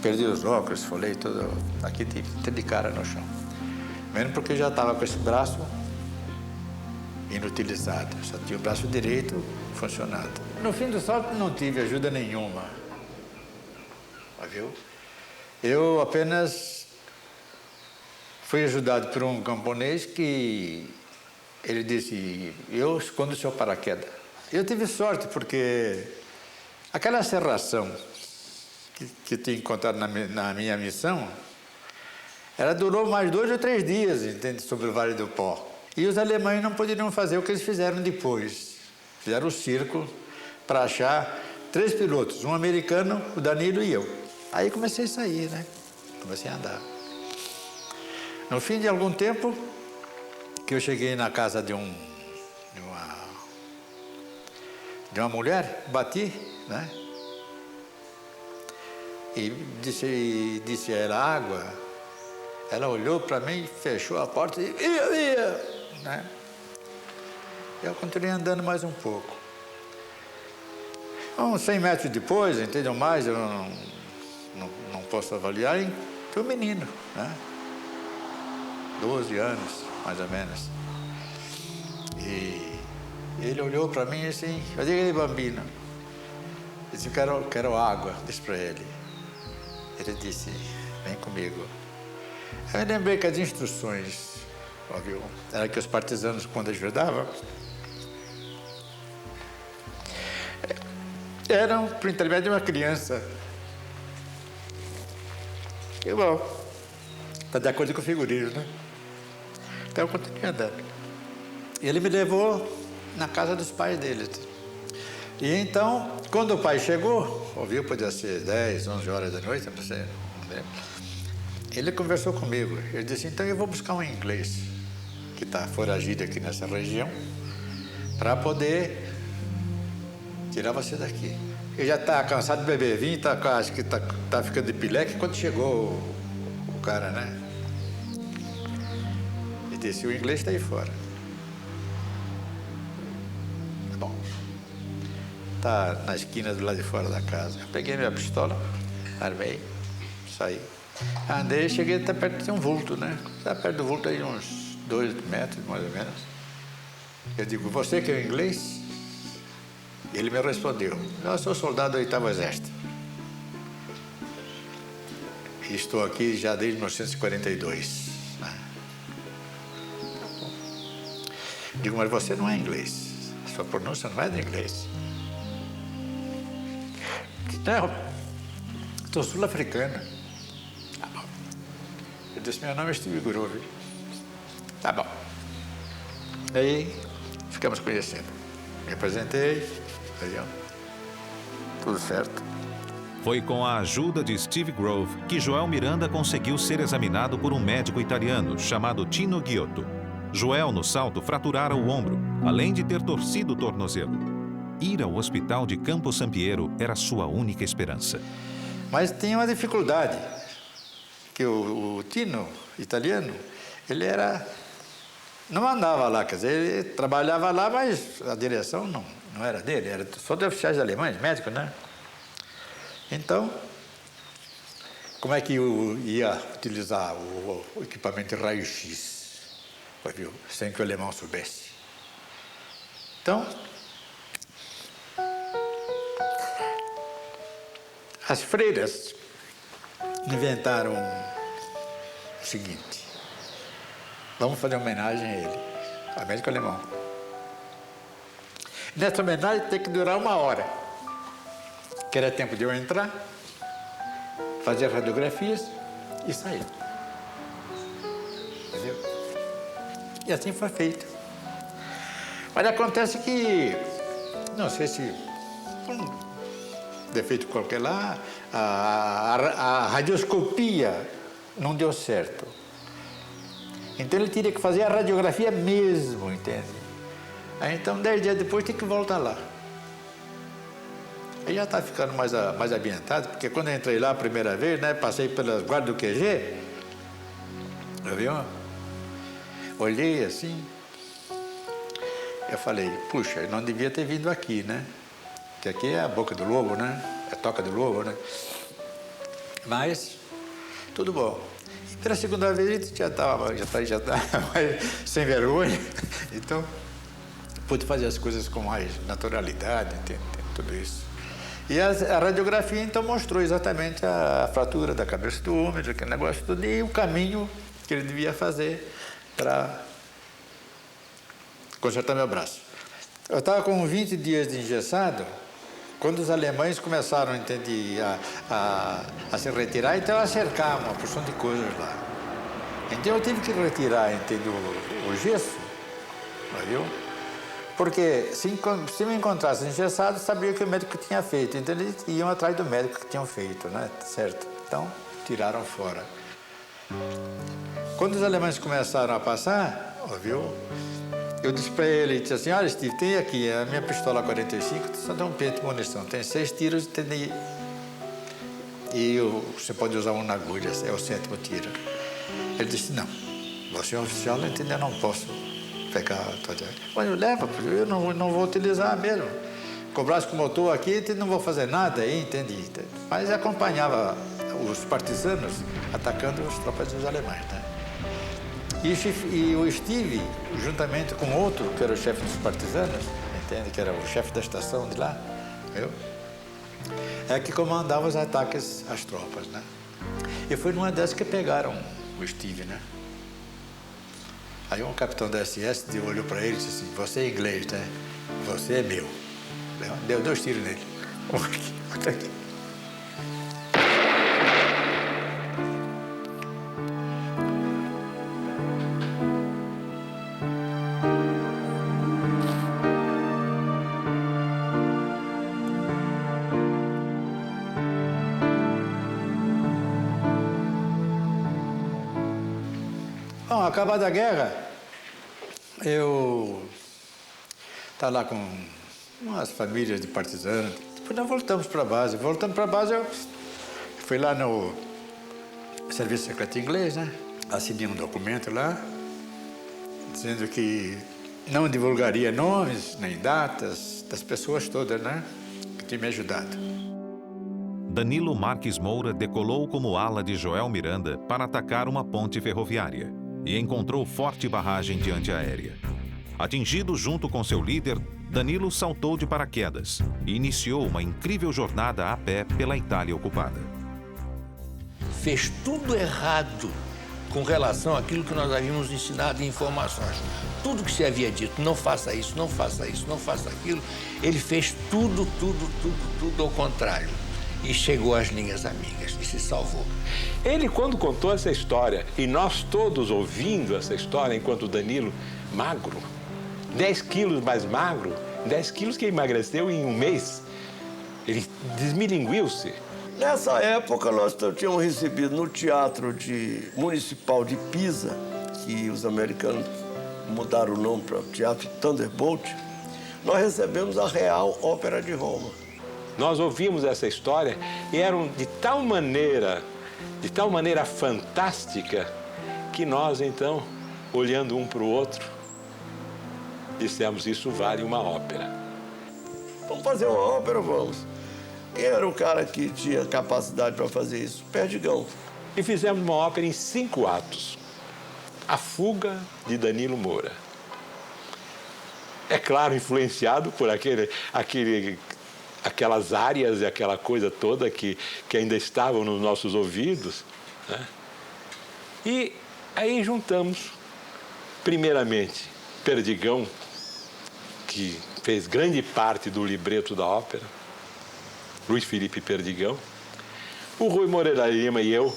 Speaker 7: Perdi os óculos, folhei tudo aqui de cara no chão. Mesmo porque eu já estava com esse braço inutilizado. Só tinha o braço direito funcionando. No fim do salto não tive ajuda nenhuma. Viu? Eu apenas fui ajudado por um camponês que ele disse, eu escondo o seu paraquedas. Eu tive sorte porque aquela serração que eu tinha encontrado na minha missão, ela durou mais 2 ou 3 dias, entende, sobre o Vale do Pó. E os alemães não poderiam fazer o que eles fizeram depois. Fizeram o circo para achar 3 pilotos, um americano, o Danilo e eu. Aí comecei a sair, né? Comecei a andar. No fim de algum tempo, que eu cheguei na casa de uma mulher, bati, né? E disse a ela água. Ela olhou para mim, fechou a porta e ia, né? Eu continuei andando mais um pouco. Uns 100 metros depois, entendeu mais, eu não posso avaliar, foi um menino, né? 12 anos, mais ou menos. E ele olhou para mim assim, eu digo, ei, bambino. Eu disse, quero água, disse para ele. Ele disse, vem comigo. Eu me lembrei que as instruções, óbvio, era que os partisanos, quando ajudavam, eram por intermédio de uma criança. E bom, está de acordo com o figurino, né? Então eu continuei andando. E ele me levou na casa dos pais dele. E então, quando o pai chegou, ouviu, podia ser 10, 11 horas da noite, não sei, não lembro. Ele conversou comigo. Ele disse, então eu vou buscar um inglês que está foragido aqui nessa região para poder tirar você daqui. Ele já está cansado de beber vinho, acho que está ficando de pileque quando chegou o cara, né? Ele disse, o inglês está aí fora. Bom, está na esquina do lado de fora da casa. Eu peguei minha pistola, armei, saí. Andei, cheguei até perto de um vulto, né? Está perto do vulto aí uns 2 metros, mais ou menos. Eu digo, você que é o inglês? Ele me respondeu, eu sou soldado do 8º Exército. E estou aqui já desde 1942. Né? Digo, mas você não é inglês. Sua pronúncia não é de inglês. Não, estou sul-africano. Tá bom. Eu disse, meu nome é Steve Groove. Tá bom. Aí, ficamos conhecendo. Me apresentei, tudo certo.
Speaker 3: Foi com a ajuda de Steve Grove que Joel Miranda conseguiu ser examinado por um médico italiano chamado Tino Ghiotto. Joel, no salto, fraturara o ombro, além de ter torcido o tornozelo. Ir ao hospital de Campo Sampiero era sua única esperança.
Speaker 7: Mas tinha uma dificuldade, que o Tino, italiano, ele era não andava lá, quer dizer, ele trabalhava lá, mas a direção não era dele, era só de oficiais alemães, médicos, né? Então, como é que eu ia utilizar o equipamento de raio-x, viu? Sem que o alemão soubesse? Então, as freiras inventaram o seguinte: vamos fazer uma homenagem a ele, a médico alemão. Nessa homenagem tem que durar 1 hora, que era tempo de eu entrar, fazer radiografias e sair. Entendeu? E assim foi feito. Mas acontece que, não sei se por um defeito qualquer lá, a radioscopia não deu certo. Então ele teria que fazer a radiografia mesmo, entende? Aí então 10 dias depois tem que voltar lá. Aí já está ficando mais ambientado, porque quando eu entrei lá a primeira vez, né, passei pelas guardas do QG, viu? Olhei assim, eu falei, puxa, eu não devia ter vindo aqui, né? Porque aqui é a boca do lobo, né? É a toca do lobo, né? Mas, tudo bom. E pela segunda vez já estava sem vergonha, então pude fazer as coisas com mais naturalidade, entende? Tudo isso. E a radiografia, então, mostrou exatamente a fratura da cabeça do homem, aquele negócio tudo, e o caminho que ele devia fazer para consertar meu braço. Eu estava com 20 dias de engessado, quando os alemães começaram, entende, a se retirar, então a cercar uma porção de coisas lá. Então eu tive que retirar, entende, o gesso, viu? Porque se me encontrassem engessado, sabia que o médico tinha feito. Então eles iam atrás do médico que tinham feito, né? Certo? Então, tiraram fora. Quando os alemães começaram a passar, viu? Eu disse para ele, disse assim, olha, Steve, tem aqui a minha pistola 45, só tem um pente de munição, tem 6 tiros e você pode usar um na agulha, é o 7º tiro. Ele disse, não, você é um oficial, eu não posso pegar toda. Mas leva, eu não vou utilizar mesmo. Com o braço como eu estou aqui, não vou fazer nada aí, entende? Mas acompanhava os partisanos atacando as tropas dos alemães, né? E o Steve, juntamente com outro, que era o chefe dos partisanos, entende? Que era o chefe da estação de lá, viu? É que comandava os ataques às tropas, né? E foi numa dessas que pegaram o Steve, né? Aí um capitão da SS olhou para ele e disse assim, você é inglês, né? Você é meu. Deu 2 tiros nele. Um aqui, outro aqui. Bom, acabada a guerra, eu estava lá com umas famílias de partisanos. Depois nós voltamos para a base. Voltando para a base, eu fui lá no Serviço Secreto Inglês, né? Assinei um documento lá, dizendo que não divulgaria nomes nem datas das pessoas todas, né? Que tinham me ajudado.
Speaker 3: Danilo Marques Moura decolou como ala de Joel Miranda para atacar uma ponte ferroviária e encontrou forte barragem de antiaérea. Atingido junto com seu líder, Danilo saltou de paraquedas e iniciou uma incrível jornada a pé pela Itália ocupada.
Speaker 18: Fez tudo errado com relação àquilo que nós havíamos ensinado em informações. Tudo que se havia dito, não faça isso, não faça isso, não faça aquilo, ele fez tudo ao contrário. E chegou às linhas amigas e se salvou.
Speaker 13: Ele, quando contou essa história, e nós todos ouvindo essa história, enquanto Danilo, magro, 10 quilos mais magro, 10 quilos que emagreceu em um mês, ele desmilinguiu-se.
Speaker 4: Nessa época, nós tínhamos recebido no Teatro Municipal de Pisa, que os americanos mudaram o nome para o Teatro Thunderbolt, nós recebemos a Real Ópera de Roma.
Speaker 13: Nós ouvimos essa história e eram de tal maneira fantástica, que nós, então, olhando um para o outro, dissemos, isso vale uma ópera.
Speaker 4: Vamos fazer uma ópera, vamos. Quem era o cara que tinha capacidade para fazer isso? Perdigão.
Speaker 13: E fizemos uma ópera em 5 atos. A Fuga, de Danilo Moura. É claro, influenciado por aquelas áreas e aquela coisa toda que ainda estavam nos nossos ouvidos, né? E aí juntamos, primeiramente, Perdigão, que fez grande parte do libreto da ópera, Luiz Felipe Perdigão, o Rui Moreira Lima e eu,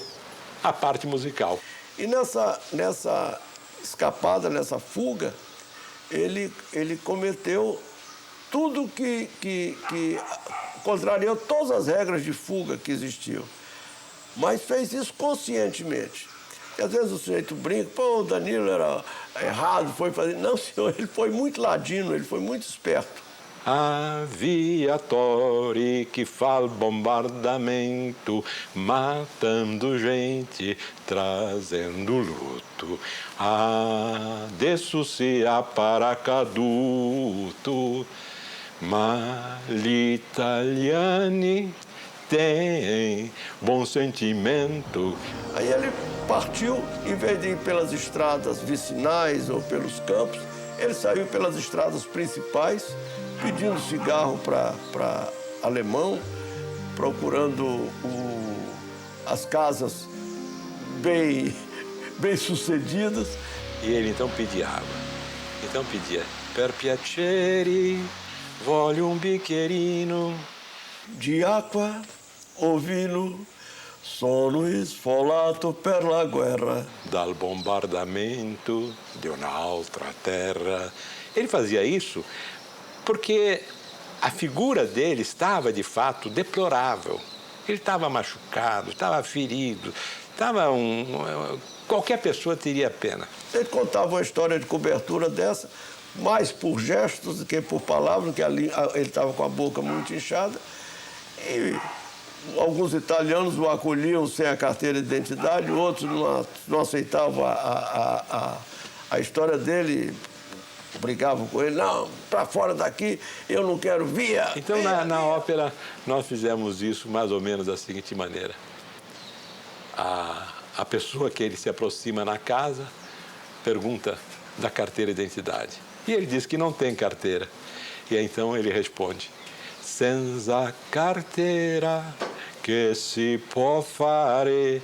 Speaker 13: a parte musical.
Speaker 4: E nessa escapada, nessa fuga, ele cometeu tudo que contrariou todas as regras de fuga que existiam. Mas fez isso conscientemente. E às vezes o sujeito brinca, pô, o Danilo era errado, foi fazer... Não, senhor, ele foi muito ladino, ele foi muito esperto.
Speaker 13: Aviatori que faz bombardamento, matando gente, trazendo luto. Adesso sia paracaduto, ma gli italiani têm bom sentimento.
Speaker 4: Aí ele partiu, em vez de ir pelas estradas vicinais ou pelos campos, ele saiu pelas estradas principais, pedindo cigarro para alemão, procurando as casas bem sucedidas.
Speaker 13: E ele então pedia água. Então pedia, per piacere, voglio un bicchierino
Speaker 4: di acqua o vino, sono sfolato per la guerra.
Speaker 13: Dal bombardamento de un'altra terra. Ele fazia isso porque a figura dele estava, de fato, deplorável. Ele estava machucado, estava ferido, qualquer pessoa teria pena.
Speaker 4: Ele contava uma história de cobertura dessa, mais por gestos do que por palavras, porque ele estava com a boca muito inchada. E alguns italianos o acolhiam sem a carteira de identidade, outros não aceitavam a história dele, brigavam com ele, não, para fora daqui, eu não quero vir.
Speaker 13: Então, na ópera, nós fizemos isso mais ou menos da seguinte maneira. A pessoa que ele se aproxima na casa pergunta da carteira de identidade. E ele diz que não tem carteira. E então ele responde, senza carteira che si può fare,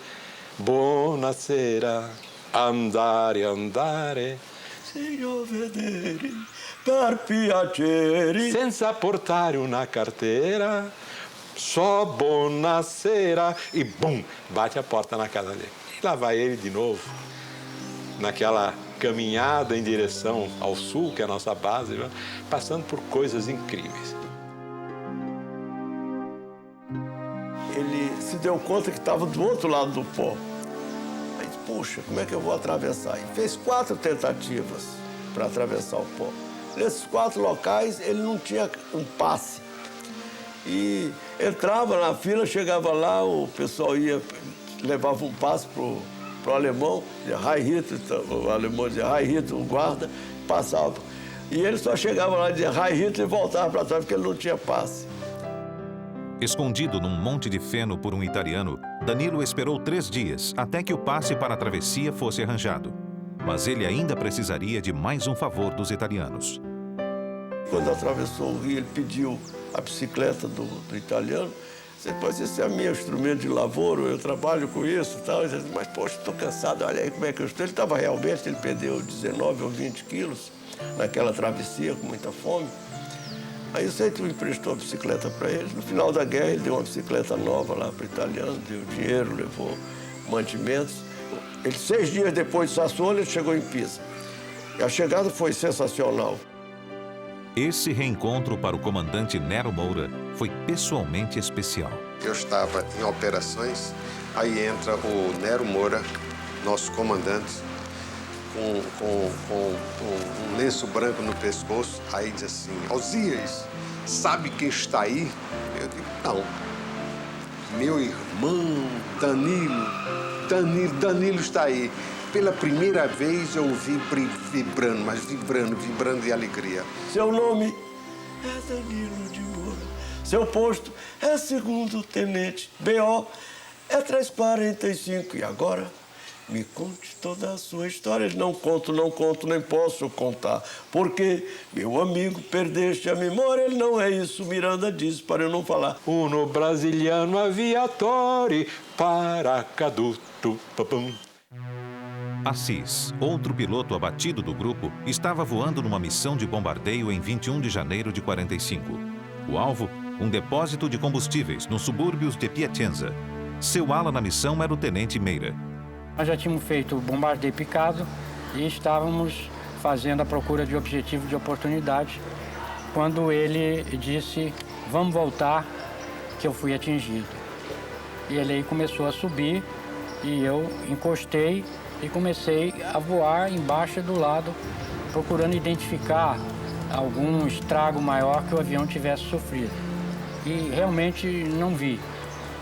Speaker 13: buonasera, andare, andare.
Speaker 4: Signor vedere, per piacere.
Speaker 13: Senza portare una carteira, só buonasera. E bum, bate a porta na casa dele. E lá vai ele de novo, naquela caminhada em direção ao sul, que é a nossa base, passando por coisas incríveis.
Speaker 4: Ele se deu conta que estava do outro lado do pó. Aí disse, puxa, como é que eu vou atravessar? E fez 4 tentativas para atravessar o pó. Nesses 4 locais, ele não tinha um passe. E entrava na fila, chegava lá, o pessoal levava um passe pro alemão, dizia Heil Hitler, o alemão dizia Heil Hitler, o guarda, passava. E ele só chegava lá e dizia Heil Hitler e voltava para trás, porque ele não tinha passe.
Speaker 3: Escondido num monte de feno por um italiano, Danilo esperou 3 dias até que o passe para a travessia fosse arranjado. Mas ele ainda precisaria de mais um favor dos italianos.
Speaker 4: Quando atravessou o rio, ele pediu a bicicleta do italiano. Você pode dizer, esse é meu instrumento de lavoura, eu trabalho com isso e tal. Ele disse, mas, poxa, estou cansado, olha aí como é que eu estou. Ele estava realmente, ele perdeu 19 ou 20 quilos naquela travessia, com muita fome. Aí o Seito emprestou a bicicleta para ele. No final da guerra, ele deu uma bicicleta nova lá para o italiano, deu dinheiro, levou mantimentos. Ele, 6 dias depois de Sassuolo, ele chegou em Pisa. E a chegada foi sensacional.
Speaker 3: Esse reencontro para o comandante Nero Moura foi pessoalmente especial.
Speaker 19: Eu estava em operações, aí entra o Nero Moura, nosso comandante, com um lenço branco no pescoço, aí diz assim, Osias, sabe quem está aí? Eu digo, não. Meu irmão, Danilo está aí. pela primeira vez eu o vi vibrando, mas vibrando de alegria.
Speaker 4: Seu nome é Danilo de Moura. Seu posto é segundo tenente. BO é 345. E agora, me conte toda a sua história. Não conto, nem posso contar. Porque, meu amigo, perdeste a memória. Ele não é isso, Miranda disse, para eu não falar.
Speaker 13: Uno brasiliano aviatori, paracaduto, papum.
Speaker 3: Assis, outro piloto abatido do grupo, estava voando numa missão de bombardeio em 21 de janeiro de 45. O alvo, um depósito de combustíveis nos subúrbios de Piacenza. Seu ala na missão era o tenente Meira.
Speaker 10: Nós já tínhamos feito o bombardeio picado e estávamos fazendo a procura de objetivo de oportunidade quando ele disse, vamos voltar, que eu fui atingido. E ele aí começou a subir e eu encostei e comecei a voar embaixo do lado, procurando identificar algum estrago maior que o avião tivesse sofrido. E realmente não vi.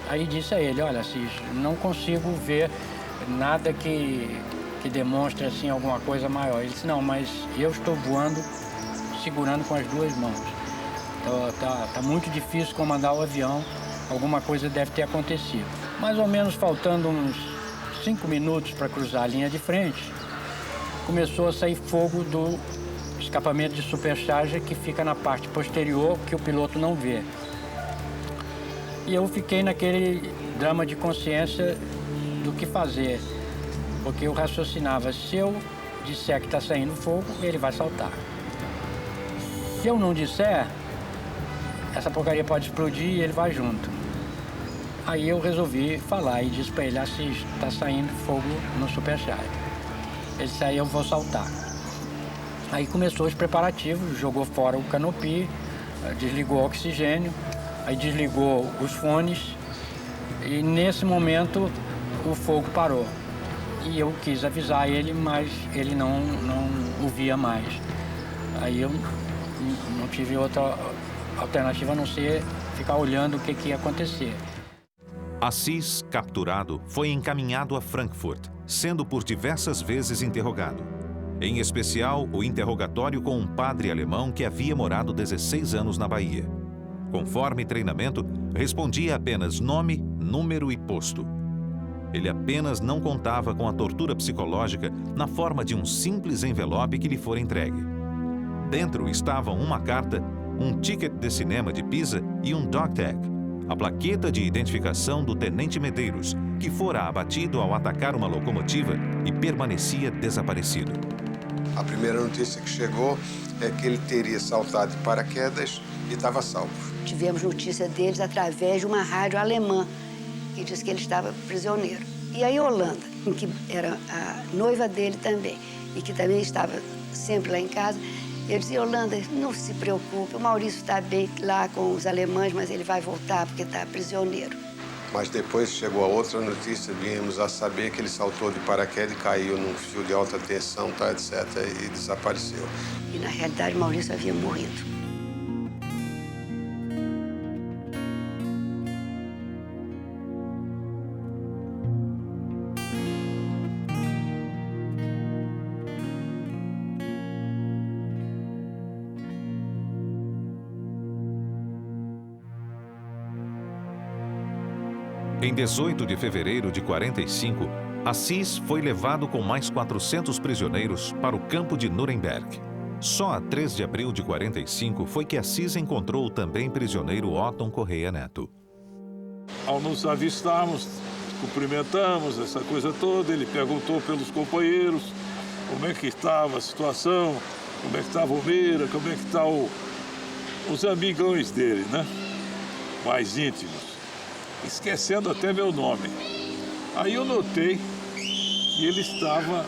Speaker 10: Aí disse a ele, olha, Assis, não consigo ver nada que demonstre assim alguma coisa maior. Ele disse, não, mas eu estou voando segurando com as duas mãos. Tá muito difícil comandar o avião, alguma coisa deve ter acontecido. Mais ou menos faltando uns 5 minutos para cruzar a linha de frente, começou a sair fogo do escapamento de supercharger que fica na parte posterior, que o piloto não vê. E eu fiquei naquele drama de consciência do que fazer, porque eu raciocinava, se eu disser que está saindo fogo, ele vai saltar. Se eu não disser, essa porcaria pode explodir e ele vai junto. Aí eu resolvi falar e disse para ele, se está saindo fogo no supercharger. Ele disse, aí eu vou saltar. Aí começou os preparativos, jogou fora o canopi, desligou o oxigênio, aí desligou os fones e nesse momento o fogo parou. E eu quis avisar ele, mas ele não o via mais. Aí eu não tive outra alternativa a não ser ficar olhando o que ia acontecer.
Speaker 3: Assis, capturado, foi encaminhado a Frankfurt, sendo por diversas vezes interrogado. Em especial, o interrogatório com um padre alemão que havia morado 16 anos na Bahia. Conforme treinamento, respondia apenas nome, número e posto. Ele apenas não contava com a tortura psicológica na forma de um simples envelope que lhe fora entregue. Dentro estavam uma carta, um ticket de cinema de Pisa e um dog tag, a plaqueta de identificação do tenente Medeiros, que fora abatido ao atacar uma locomotiva e permanecia desaparecido.
Speaker 19: A primeira notícia que chegou é que ele teria saltado de paraquedas e estava salvo.
Speaker 20: Tivemos notícia deles através de uma rádio alemã, que diz que ele estava prisioneiro. E a Yolanda, que era a noiva dele também, e que também estava sempre lá em casa, ele disse, Yolanda, não se preocupe, o Maurício está bem lá com os alemães, mas ele vai voltar porque está prisioneiro.
Speaker 19: Mas depois chegou a outra notícia, viemos a saber que ele saltou de paraquedas e caiu num fio de alta tensão, tá, etc., e desapareceu.
Speaker 20: E na realidade, Maurício havia morrido.
Speaker 3: Em 18 de fevereiro de 45, Assis foi levado com mais 400 prisioneiros para o campo de Nuremberg. Só a 3 de abril de 45 foi que Assis encontrou o também prisioneiro Otton Correia Neto.
Speaker 21: Ao nos avistarmos, cumprimentamos, essa coisa toda, ele perguntou pelos companheiros como é que estava a situação, como é que estava o Meira, como é que estão os amigões dele, né? Mais íntimos. Esquecendo até meu nome. Aí eu notei que ele estava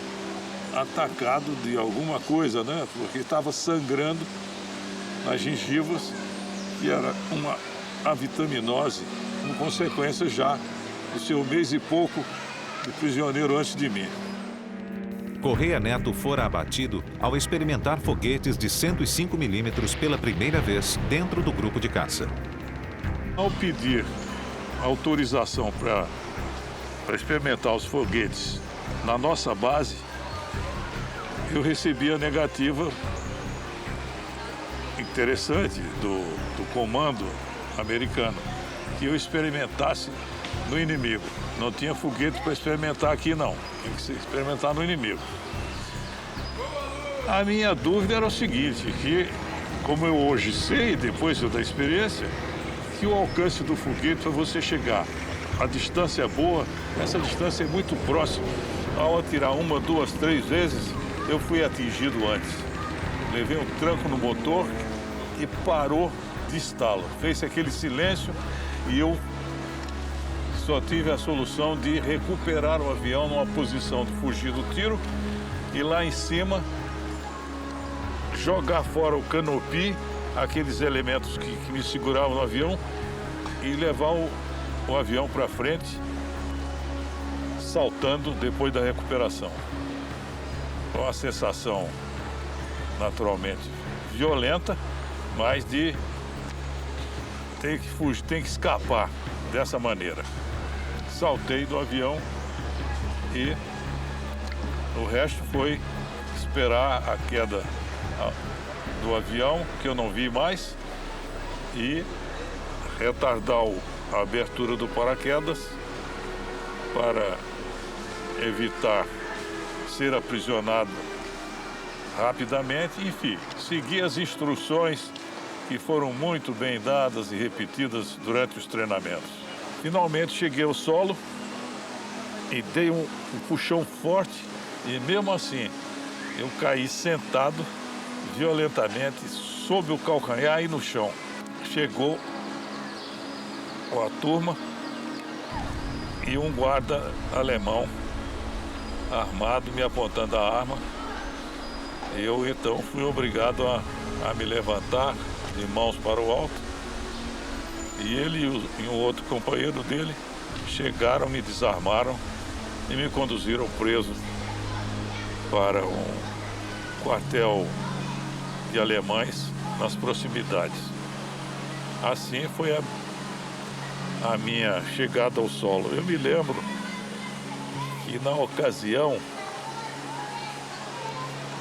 Speaker 21: atacado de alguma coisa, né? Porque estava sangrando nas gengivas, que era uma avitaminose, com consequência já do seu mês e pouco de prisioneiro antes de mim.
Speaker 3: Correia Neto fora abatido ao experimentar foguetes de 105 milímetros pela primeira vez dentro do grupo de caça.
Speaker 21: Ao pedir autorização para experimentar os foguetes na nossa base, eu recebi a negativa interessante do comando americano, que eu experimentasse no inimigo. Não tinha foguete para experimentar aqui, não. Tinha que se experimentar no inimigo. A minha dúvida era o seguinte, que, como eu hoje sei, depois da experiência, que o alcance do foguete para você chegar, a distância é boa, essa distância é muito próxima. Ao atirar 1, 2, 3 vezes, eu fui atingido antes. Levei um tranco no motor e parou de estalo. Fez aquele silêncio e eu só tive a solução de recuperar o avião numa posição de fugir do tiro e lá em cima jogar fora o canopy, aqueles elementos que me seguravam no avião, e levar o avião para frente, saltando depois da recuperação. Foi uma sensação naturalmente violenta, mas de ter que fugir, tem que escapar dessa maneira. Saltei do avião e o resto foi esperar a queda do avião, que eu não vi mais, e retardar a abertura do paraquedas para evitar ser aprisionado rapidamente. Enfim, seguir as instruções que foram muito bem dadas e repetidas durante os treinamentos. Finalmente cheguei ao solo e dei um puxão forte e mesmo assim eu caí sentado violentamente sob o calcanhar e no chão. Chegou a turma e um guarda alemão armado me apontando a arma. Eu então fui obrigado a me levantar de mãos para o alto, e ele e um outro companheiro dele chegaram, me desarmaram e me conduziram preso para um quartel de alemães nas proximidades. Assim foi a minha chegada ao solo. Eu me lembro que na ocasião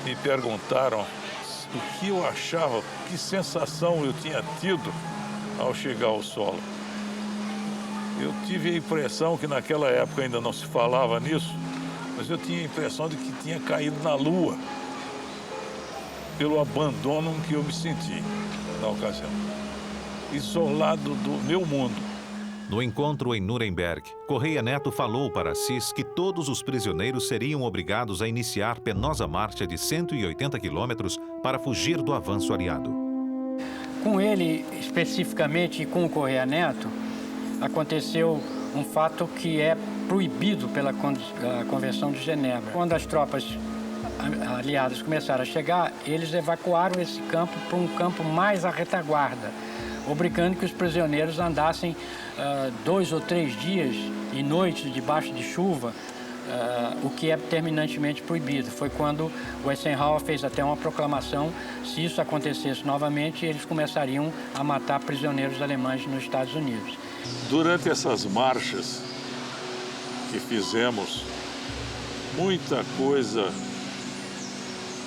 Speaker 21: me perguntaram o que eu achava, que sensação eu tinha tido ao chegar ao solo. Eu tive a impressão que naquela época ainda não se falava nisso, mas eu tinha a impressão de que tinha caído na lua, pelo abandono que eu me senti na ocasião, isolado do meu mundo.
Speaker 3: No encontro em Nuremberg, Correia Neto falou para Assis que todos os prisioneiros seriam obrigados a iniciar penosa marcha de 180 quilômetros para fugir do avanço aliado.
Speaker 10: Com ele, especificamente, e com o Correia Neto, aconteceu um fato que é proibido pela Convenção de Genebra. Quando as tropas aliadas começaram a chegar, eles evacuaram esse campo para um campo mais à retaguarda, obrigando que os prisioneiros andassem 2 ou 3 dias e noites debaixo de chuva, o que é terminantemente proibido. Foi quando o Eisenhower fez até uma proclamação: se isso acontecesse novamente, eles começariam a matar prisioneiros alemães nos Estados Unidos.
Speaker 21: Durante essas marchas que fizemos, muita coisa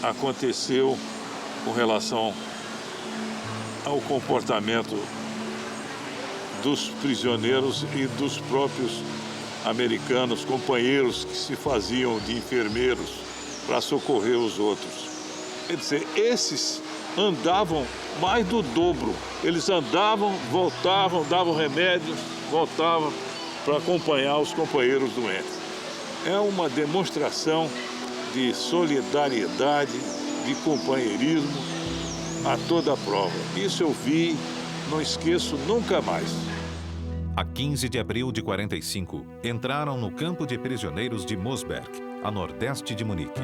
Speaker 21: aconteceu com relação ao comportamento dos prisioneiros e dos próprios americanos, companheiros que se faziam de enfermeiros para socorrer os outros. Quer dizer, esses andavam mais do dobro. Eles andavam, voltavam, davam remédio, voltavam para acompanhar os companheiros doentes. É uma demonstração de solidariedade, de companheirismo a toda a prova. Isso eu vi, não esqueço nunca mais.
Speaker 3: A 15 de abril de 45, entraram no campo de prisioneiros de Mosberg, a nordeste de Munique.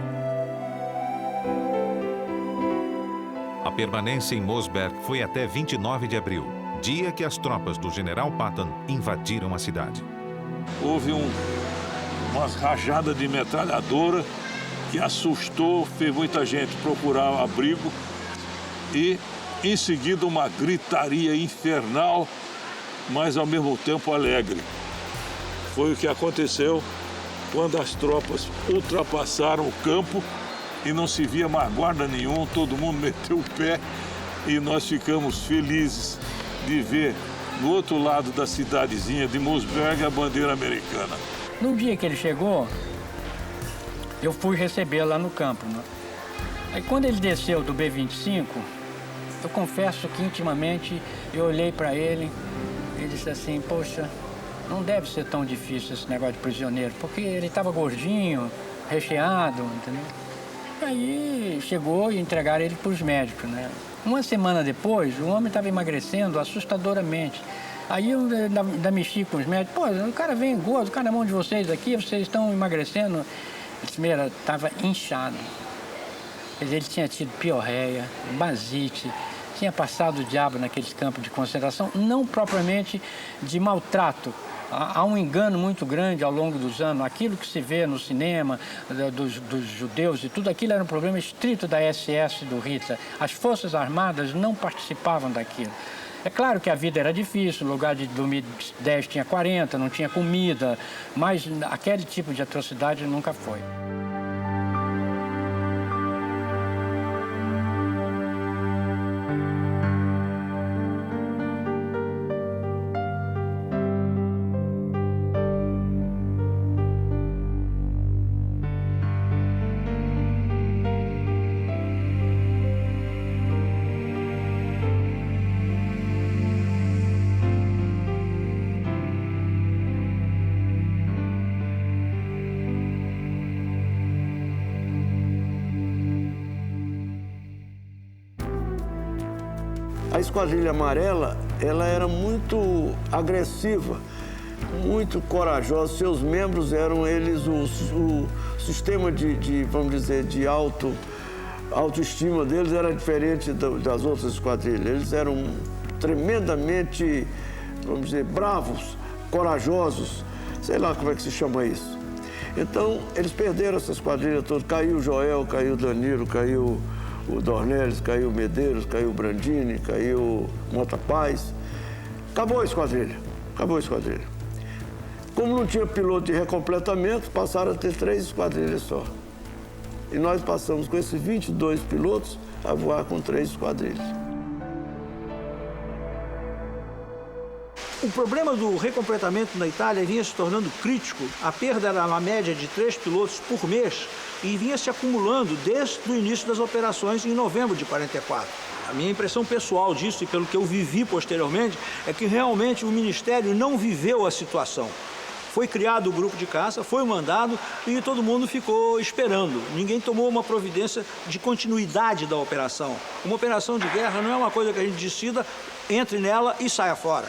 Speaker 3: A permanência em Mosberg foi até 29 de abril, dia que as tropas do general Patton invadiram a cidade.
Speaker 21: Houve umas rajadas de metralhadora que assustou, fez muita gente procurar abrigo e, em seguida, uma gritaria infernal, mas ao mesmo tempo alegre. Foi o que aconteceu quando as tropas ultrapassaram o campo e não se via mais guarda nenhum, todo mundo meteu o pé e nós ficamos felizes de ver no outro lado da cidadezinha de Moosberg a bandeira americana.
Speaker 10: No dia que ele chegou, eu fui recebê-lo lá no campo, né? Aí quando ele desceu do B-25, eu confesso que intimamente eu olhei para ele e disse assim, poxa, não deve ser tão difícil esse negócio de prisioneiro, porque ele estava gordinho, recheado, entendeu? Aí chegou e entregaram ele para os médicos, né? Uma semana depois, o homem estava emagrecendo assustadoramente. Aí eu ainda mexi com os médicos, pô, o cara vem gordo, o cara na mão de vocês aqui, vocês estão emagrecendo. Ele disse, Meira, estava inchado. Quer dizer, ele tinha tido piorreia, basite, tinha passado o diabo naqueles campos de concentração, não propriamente de maltrato. Há um engano muito grande ao longo dos anos. Aquilo que se vê no cinema, dos judeus e tudo aquilo era um problema estrito da SS do Hitler. As Forças Armadas não participavam daquilo. É claro que a vida era difícil, o lugar de dormir 10 tinha 40, não tinha comida, mas aquele tipo de atrocidade nunca foi.
Speaker 4: A Esquadrilha Amarela, ela era muito agressiva, muito corajosa. Seus membros eram eles o sistema vamos dizer, de autoestima deles era diferente das outras esquadrilhas. Eles eram tremendamente, vamos dizer, bravos, corajosos, sei lá como é que se chama isso. Então, eles perderam essa esquadrilha toda. Caiu o Joel, caiu o Danilo, caiu o Dornelles, caiu o Medeiros, caiu o Brandini, caiu o Mota Paz. Acabou a esquadrilha, acabou a esquadrilha. Como não tinha piloto de recompletamento, passaram a ter 3 esquadrilhas só. E nós passamos com esses 22 pilotos a voar com 3 esquadrilhas.
Speaker 5: O problema do recompletamento na Itália vinha se tornando crítico. A perda era uma média de 3 pilotos por mês e vinha se acumulando desde o início das operações em novembro de 44. A minha impressão pessoal disso e pelo que eu vivi posteriormente é que realmente o Ministério não viveu a situação. Foi criado o grupo de caça, foi mandado e todo mundo ficou esperando. Ninguém tomou uma providência de continuidade da operação. Uma operação de guerra não é uma coisa que a gente decida, entre nela e saia fora.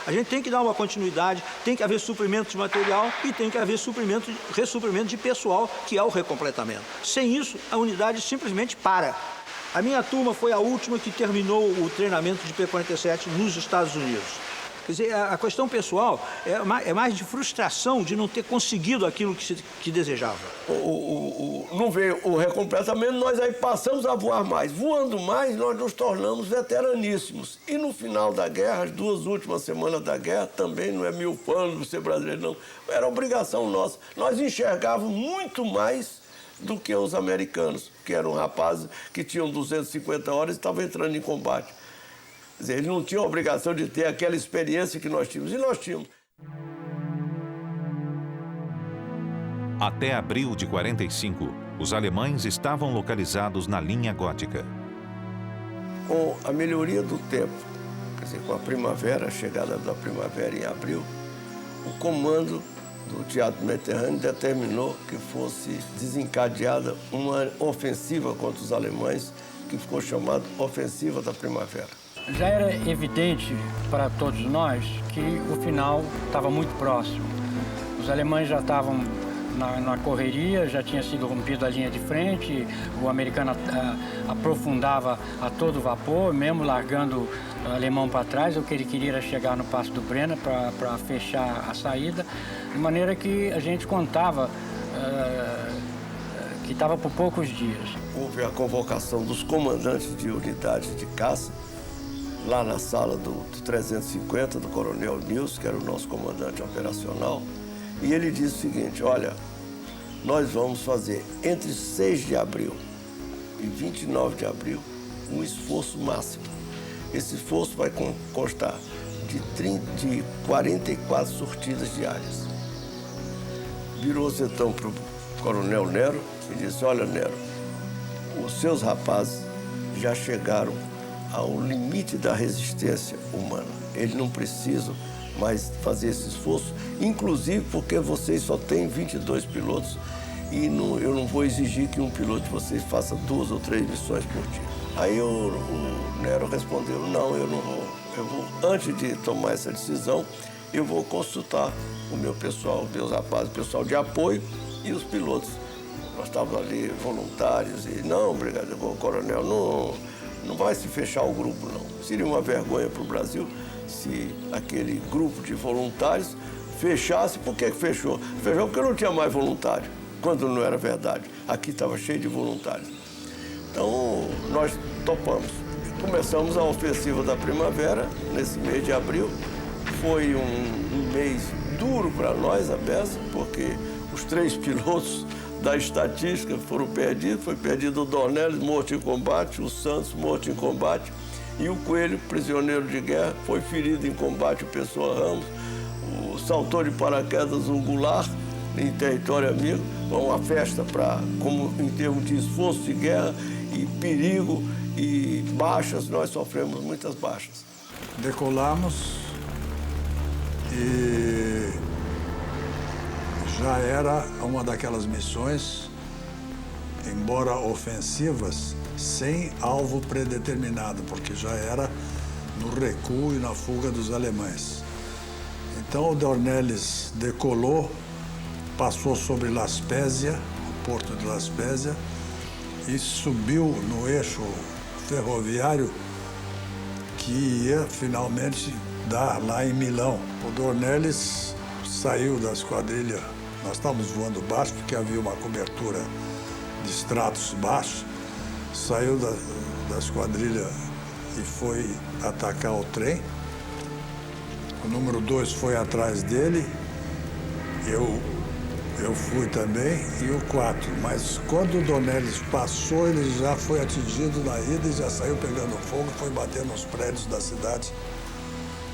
Speaker 5: A gente tem que dar uma continuidade, tem que haver suprimento de material e tem que haver ressuprimento de pessoal, que é o recompletamento. Sem isso, a unidade simplesmente para. A minha turma foi a última que terminou o treinamento de P-47 nos Estados Unidos. Quer dizer, a questão pessoal é mais de frustração de não ter conseguido aquilo que desejava.
Speaker 4: Não veio o recompletamento, nós aí passamos a voar mais. Voando mais, nós nos tornamos veteraníssimos. E no final da guerra, as 2 últimas semanas da guerra, também não é mil panos ser brasileiro, não. Era obrigação nossa. Nós enxergávamos muito mais do que os americanos, que eram rapazes que tinham 250 horas e estavam entrando em combate. Quer dizer, eles não tinham a obrigação de ter aquela experiência que nós tínhamos, e nós tínhamos.
Speaker 3: Até abril de 45, os alemães estavam localizados na linha gótica.
Speaker 4: Com a melhoria do tempo, quer dizer, com a primavera, a chegada da primavera em abril, o comando do Teatro Mediterrâneo determinou que fosse desencadeada uma ofensiva contra os alemães, que ficou chamada Ofensiva da Primavera.
Speaker 10: Já era evidente para todos nós que o final estava muito próximo. Os alemães já estavam na correria, já tinha sido rompida a linha de frente, o americano aprofundava a todo vapor, mesmo largando o alemão para trás. O que ele queria era chegar no Passo do Brena para fechar a saída, de maneira que a gente contava que estava por poucos dias.
Speaker 4: Houve a convocação dos comandantes de unidades de caça, lá na sala do 350, do coronel Nils, que era o nosso comandante operacional, e ele disse o seguinte: olha, nós vamos fazer entre 6 de abril e 29 de abril um esforço máximo. Esse esforço vai constar de 44 sortidas diárias. Virou-se então para o Coronel Nero e disse: olha, Nero, os seus rapazes já chegaram ao limite da resistência humana. Eles não precisam mais fazer esse esforço, inclusive porque vocês só têm 22 pilotos e eu não vou exigir que um piloto de vocês faça 2 ou 3 missões por dia. Aí o Nero respondeu: não, eu não vou. Antes de tomar essa decisão, eu vou consultar o meu pessoal, meus rapazes, o pessoal de apoio e os pilotos. Nós estávamos ali voluntários e não, brigadeiro, coronel, não vai se fechar o grupo, não. Seria uma vergonha para o Brasil se aquele grupo de voluntários fechasse. Por que fechou? Fechou porque não tinha mais voluntário, quando não era verdade. Aqui estava cheio de voluntários. Então, nós topamos. Começamos a ofensiva da primavera, nesse mês de abril. Foi um mês duro para nós, a beça, porque os 3 pilotos da estatística foram perdidos. Foi perdido o Dornelles, morto em combate, o Santos, morto em combate, e o Coelho, prisioneiro de guerra, foi ferido em combate, o Pessoa Ramos. O saltou de paraquedas, o Goulart, em território amigo. Foi uma festa como em termos de esforço de guerra e perigo e baixas. Nós sofremos muitas baixas.
Speaker 2: Decolamos e já era uma daquelas missões, embora ofensivas, sem alvo predeterminado, porque já era no recuo e na fuga dos alemães. Então o Dornelles decolou, passou sobre La Spezia, o porto de La Spezia, e subiu no eixo ferroviário que ia finalmente dar lá em Milão. O Dornelles saiu da esquadrilha, nós estávamos voando baixo porque havia uma cobertura de estratos baixos, saiu da esquadrilha e foi atacar o trem. O número 2 foi atrás dele, eu fui também, e o 4. Mas quando o Dornelles passou, ele já foi atingido na ida e já saiu pegando fogo, foi bater nos prédios da cidade.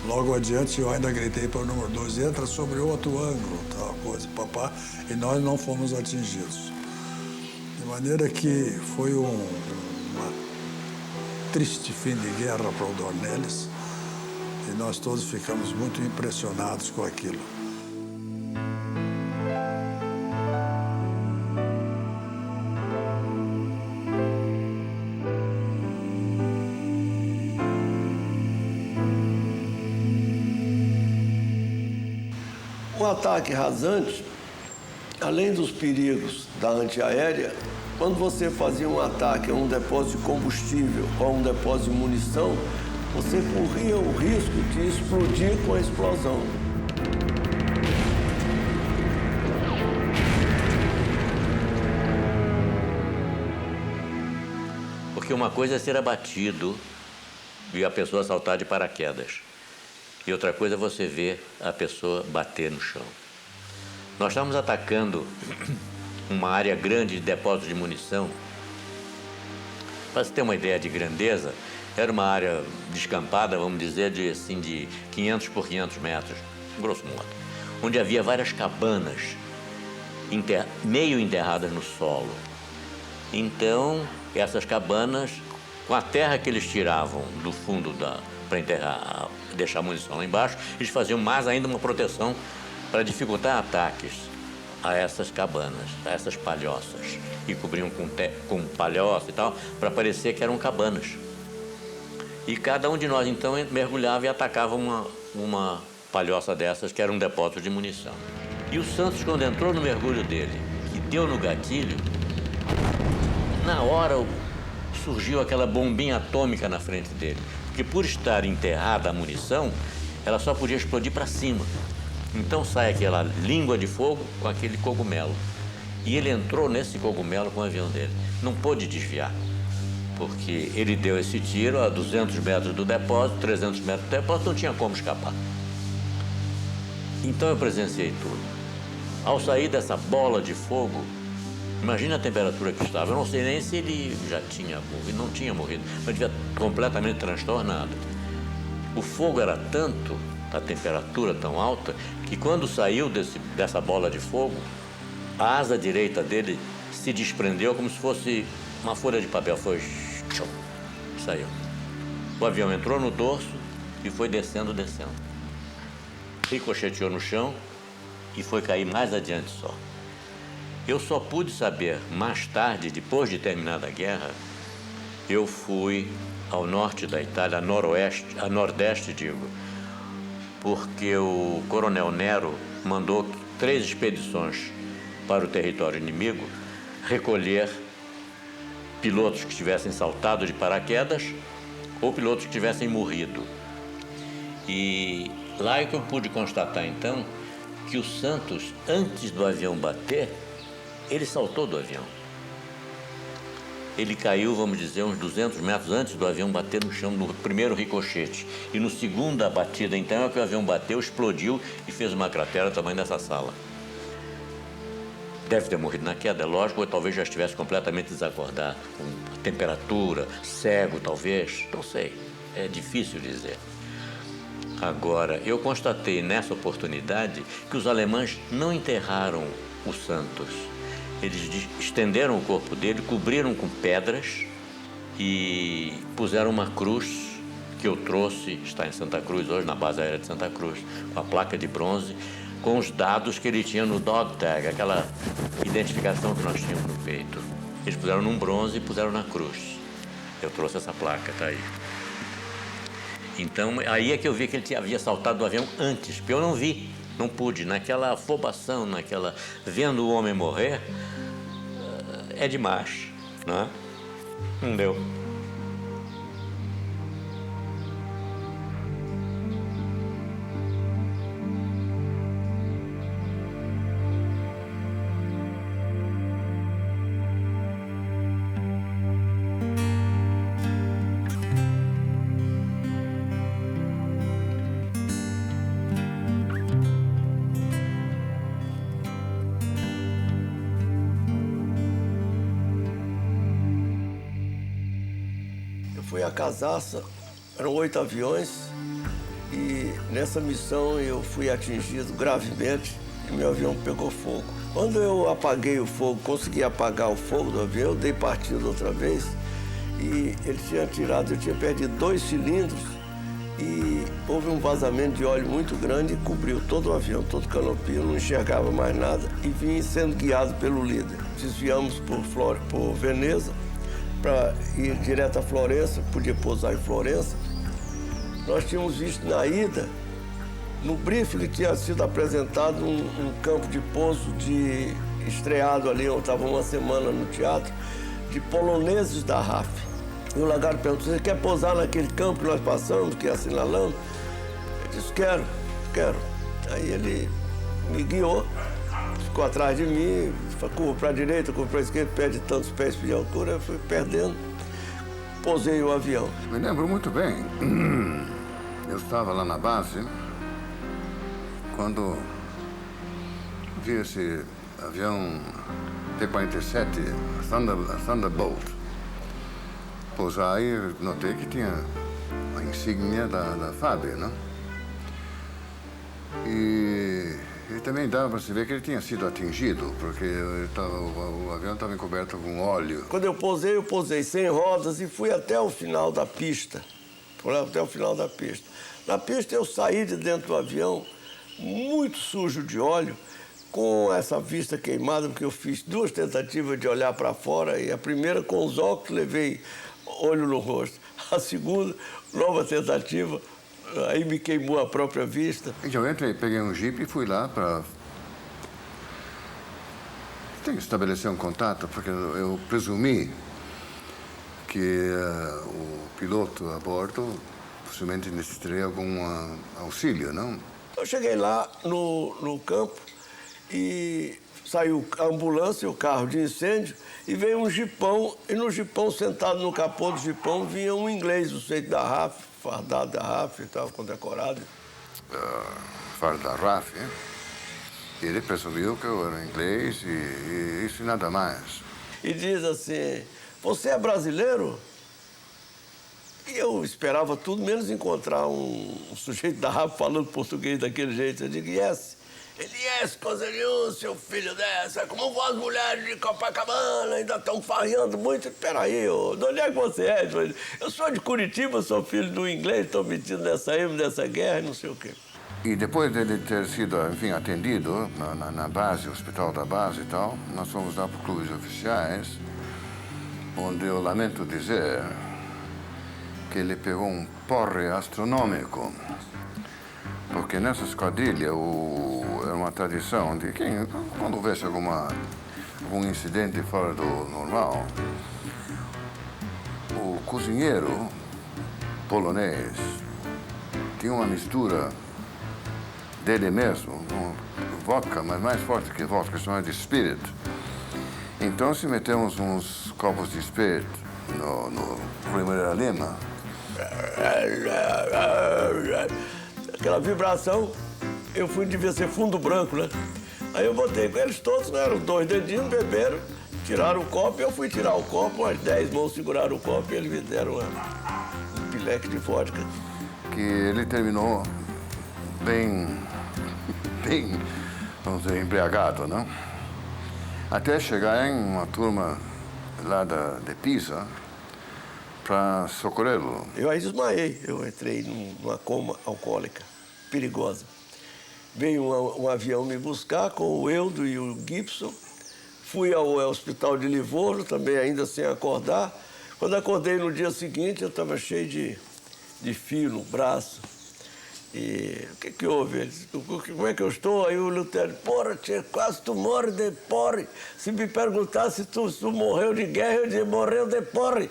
Speaker 2: Logo adiante, eu ainda gritei para o número 2, entra sobre outro ângulo, tal coisa, papá, e nós não fomos atingidos. De maneira que foi uma triste fim de guerra para o Dornelles, e nós todos ficamos muito impressionados com aquilo.
Speaker 4: O ataque rasante, além dos perigos da antiaérea, quando você fazia um ataque a um depósito de combustível ou a um depósito de munição, você corria o risco de explodir com a explosão.
Speaker 1: Porque uma coisa é ser abatido e a pessoa saltar de paraquedas. E outra coisa é você ver a pessoa bater no chão. Nós estávamos atacando uma área grande de depósito de munição. Para você ter uma ideia de grandeza, era uma área descampada, vamos dizer, de 500 por 500 metros, grosso modo, onde havia várias cabanas meio enterradas no solo. Então, essas cabanas, com a terra que eles tiravam do fundo para enterrar, deixar a munição lá embaixo, eles faziam mais ainda uma proteção para dificultar ataques a essas cabanas, a essas palhoças, e cobriam com palhoça e tal, para parecer que eram cabanas. E cada um de nós, então, mergulhava e atacava uma palhoça dessas, que era um depósito de munição. E o Santos, quando entrou no mergulho dele, que deu no gatilho, na hora surgiu aquela bombinha atômica na frente dele. Porque por estar enterrada a munição, ela só podia explodir para cima. Então sai aquela língua de fogo com aquele cogumelo. E ele entrou nesse cogumelo com o avião dele. Não pôde desviar, porque ele deu esse tiro a 200 metros do depósito, 300 metros do depósito, não tinha como escapar. Então eu presenciei tudo. Ao sair dessa bola de fogo, Imagina a temperatura que estava. Eu não sei nem se ele já tinha morrido, não tinha morrido, mas devia completamente transtornado. O fogo era tanto, a temperatura tão alta, que quando saiu dessa bola de fogo, a asa direita dele se desprendeu como se fosse uma folha de papel. Foi... saiu. O avião entrou no dorso e foi descendo. Ricocheteou no chão e foi cair mais adiante só. Eu só pude saber mais tarde, depois de terminada a guerra, eu fui ao norte da Itália, a nordeste, digo, porque o coronel Nero mandou 3 expedições para o território inimigo recolher pilotos que tivessem saltado de paraquedas ou pilotos que tivessem morrido. E lá é que eu pude constatar, então, que o Santos, antes do avião bater, ele saltou do avião. Ele caiu, vamos dizer, uns 200 metros antes do avião bater no chão, no primeiro ricochete. E no segundo batida, então, é que o avião bateu, explodiu e fez uma cratera do tamanho dessa sala. Deve ter morrido na queda, é lógico, ou talvez já estivesse completamente desacordado, com temperatura, cego, talvez, não sei. É difícil dizer. Agora, eu constatei nessa oportunidade que os alemães não enterraram o Santos. Eles estenderam o corpo dele, cobriram com pedras e puseram uma cruz que eu trouxe, está em Santa Cruz hoje, na base aérea de Santa Cruz, com a placa de bronze, com os dados que ele tinha no dog tag, aquela identificação que nós tínhamos no peito. Eles puseram num bronze e puseram na cruz. Eu trouxe essa placa, tá aí. Então, aí é que eu vi que ele havia saltado do avião antes, porque eu não vi. Não pude, naquela afobação, vendo o homem morrer, é demais, não é? Não deu.
Speaker 4: Foi a casaça, eram 8 aviões e nessa missão eu fui atingido gravemente e meu avião pegou fogo. Quando eu apaguei o fogo, consegui apagar o fogo do avião, eu dei partida outra vez e ele tinha tirado, eu tinha perdido 2 cilindros e houve um vazamento de óleo muito grande e cobriu todo o avião, todo o canopio, eu não enxergava mais nada e vim sendo guiado pelo líder. Desviamos por Veneza, para ir direto a Florença, podia pousar em Florença. Nós tínhamos visto na ida, no briefing tinha sido apresentado um campo de pouso estreado ali, eu estava uma semana no teatro, de poloneses da RAF. E o lagarto perguntou, você quer pousar naquele campo que nós passamos, que assinalamos? Eu disse, quero. Aí ele me guiou, ficou atrás de mim, curva para a direita, curva para a esquerda, perde tantos pés de altura, eu fui perdendo, pousei o avião.
Speaker 11: Me lembro muito bem. Eu estava lá na base quando vi esse avião T-47 Thunderbolt pousar e notei que tinha a insígnia da FAB, né? E também dava para se ver que ele tinha sido atingido, porque o avião estava encoberto com óleo.
Speaker 4: Quando eu posei sem rodas e fui até o final da pista. Na pista eu saí de dentro do avião, muito sujo de óleo, com essa vista queimada, porque eu fiz 2 tentativas de olhar para fora, e a primeira com os óculos levei olho no rosto. A segunda, nova tentativa, aí me queimou a própria vista.
Speaker 11: Então eu entrei, peguei um jipe e fui lá para... Tem que estabelecer um contato, porque eu presumi que o piloto a bordo possivelmente necessitaria algum auxílio, não?
Speaker 4: Eu cheguei lá no campo e saiu a ambulância, o carro de incêndio, e veio um jipão, e no jipão, sentado no capô do jipão, vinha um inglês, o sujeito da RAF, fardado da RAF, estava condecorado.
Speaker 11: Farda da RAF, hein? Ele presumiu que eu era inglês e isso e nada mais.
Speaker 4: E diz assim, você é brasileiro? E eu esperava tudo, menos encontrar um sujeito da rapa falando português daquele jeito. Eu digo, yes. Ele, yes, coisa nenhuma, seu filho dessa. Como vão as mulheres de Copacabana, ainda estão farreando muito. Peraí, de onde é que você é? Eu sou de Curitiba, sou filho do inglês, estou metido nessa guerra, não sei o quê.
Speaker 11: E depois dele ter sido, enfim, atendido na base, hospital da base e tal, nós fomos lá para clubes oficiais, onde eu lamento dizer que ele pegou um porre astronômico. Porque nessa esquadrilha era uma tradição de quem, quando houvesse algum incidente fora do normal, o cozinheiro polonês tinha uma mistura dele mesmo, vodka, mas mais forte que vodka, chamada de spirit. Então, se metemos uns copos de spirit no Primeira Lima,
Speaker 4: aquela vibração, eu devia ser fundo branco, né? Aí eu botei com eles todos, né? Eram 2 dedinhos, beberam, tiraram o copo, eu fui tirar o copo, as 10 mãos seguraram o copo e eles me deram um pileque de vodka.
Speaker 11: Que ele terminou bem, vamos dizer, embriagado, não? Até chegar em uma turma lá de Pisa para socorrê-lo.
Speaker 4: Eu aí desmaiei, eu entrei numa coma alcoólica, perigosa. Veio um avião me buscar com o Eudo e o Gibson. Fui ao hospital de Livorno, também ainda sem acordar. Quando acordei no dia seguinte, eu estava cheio de fio no braço. E o que houve? Ele disse, como é que eu estou? Aí o Lutero, porra, tia, quase tu morre de porre. Se me perguntasse se tu morreu de guerra, eu dizia, morreu de porre.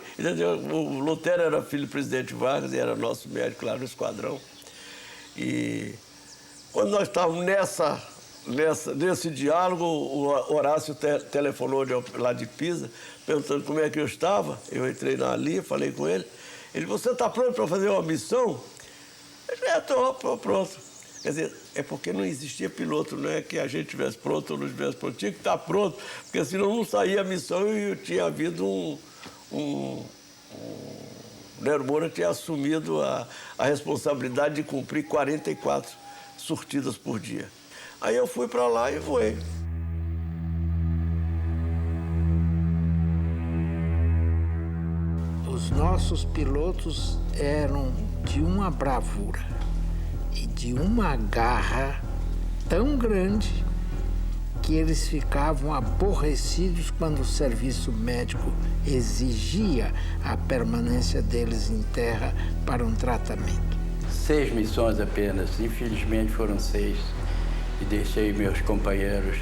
Speaker 4: O Lutero era filho do presidente Vargas e era nosso médico lá no esquadrão. E quando nós estávamos nesse diálogo, o Horácio telefonou lá de Pisa, perguntando como é que eu estava. Eu entrei na linha, falei com ele. Ele disse, você está pronto para fazer uma missão? Estou pronto. Quer dizer, é porque não existia piloto, não é que a gente estivesse pronto ou não estivesse pronto. Tinha que estar pronto, porque senão não saía a missão e tinha havido o Nero Moura tinha assumido a responsabilidade de cumprir 44 sortidas por dia. Aí eu fui para lá e voei.
Speaker 12: Os nossos pilotos eram de uma bravura e de uma garra tão grande que eles ficavam aborrecidos quando o serviço médico exigia a permanência deles em terra para um tratamento.
Speaker 22: 6 missões apenas, infelizmente foram 6, e deixei meus companheiros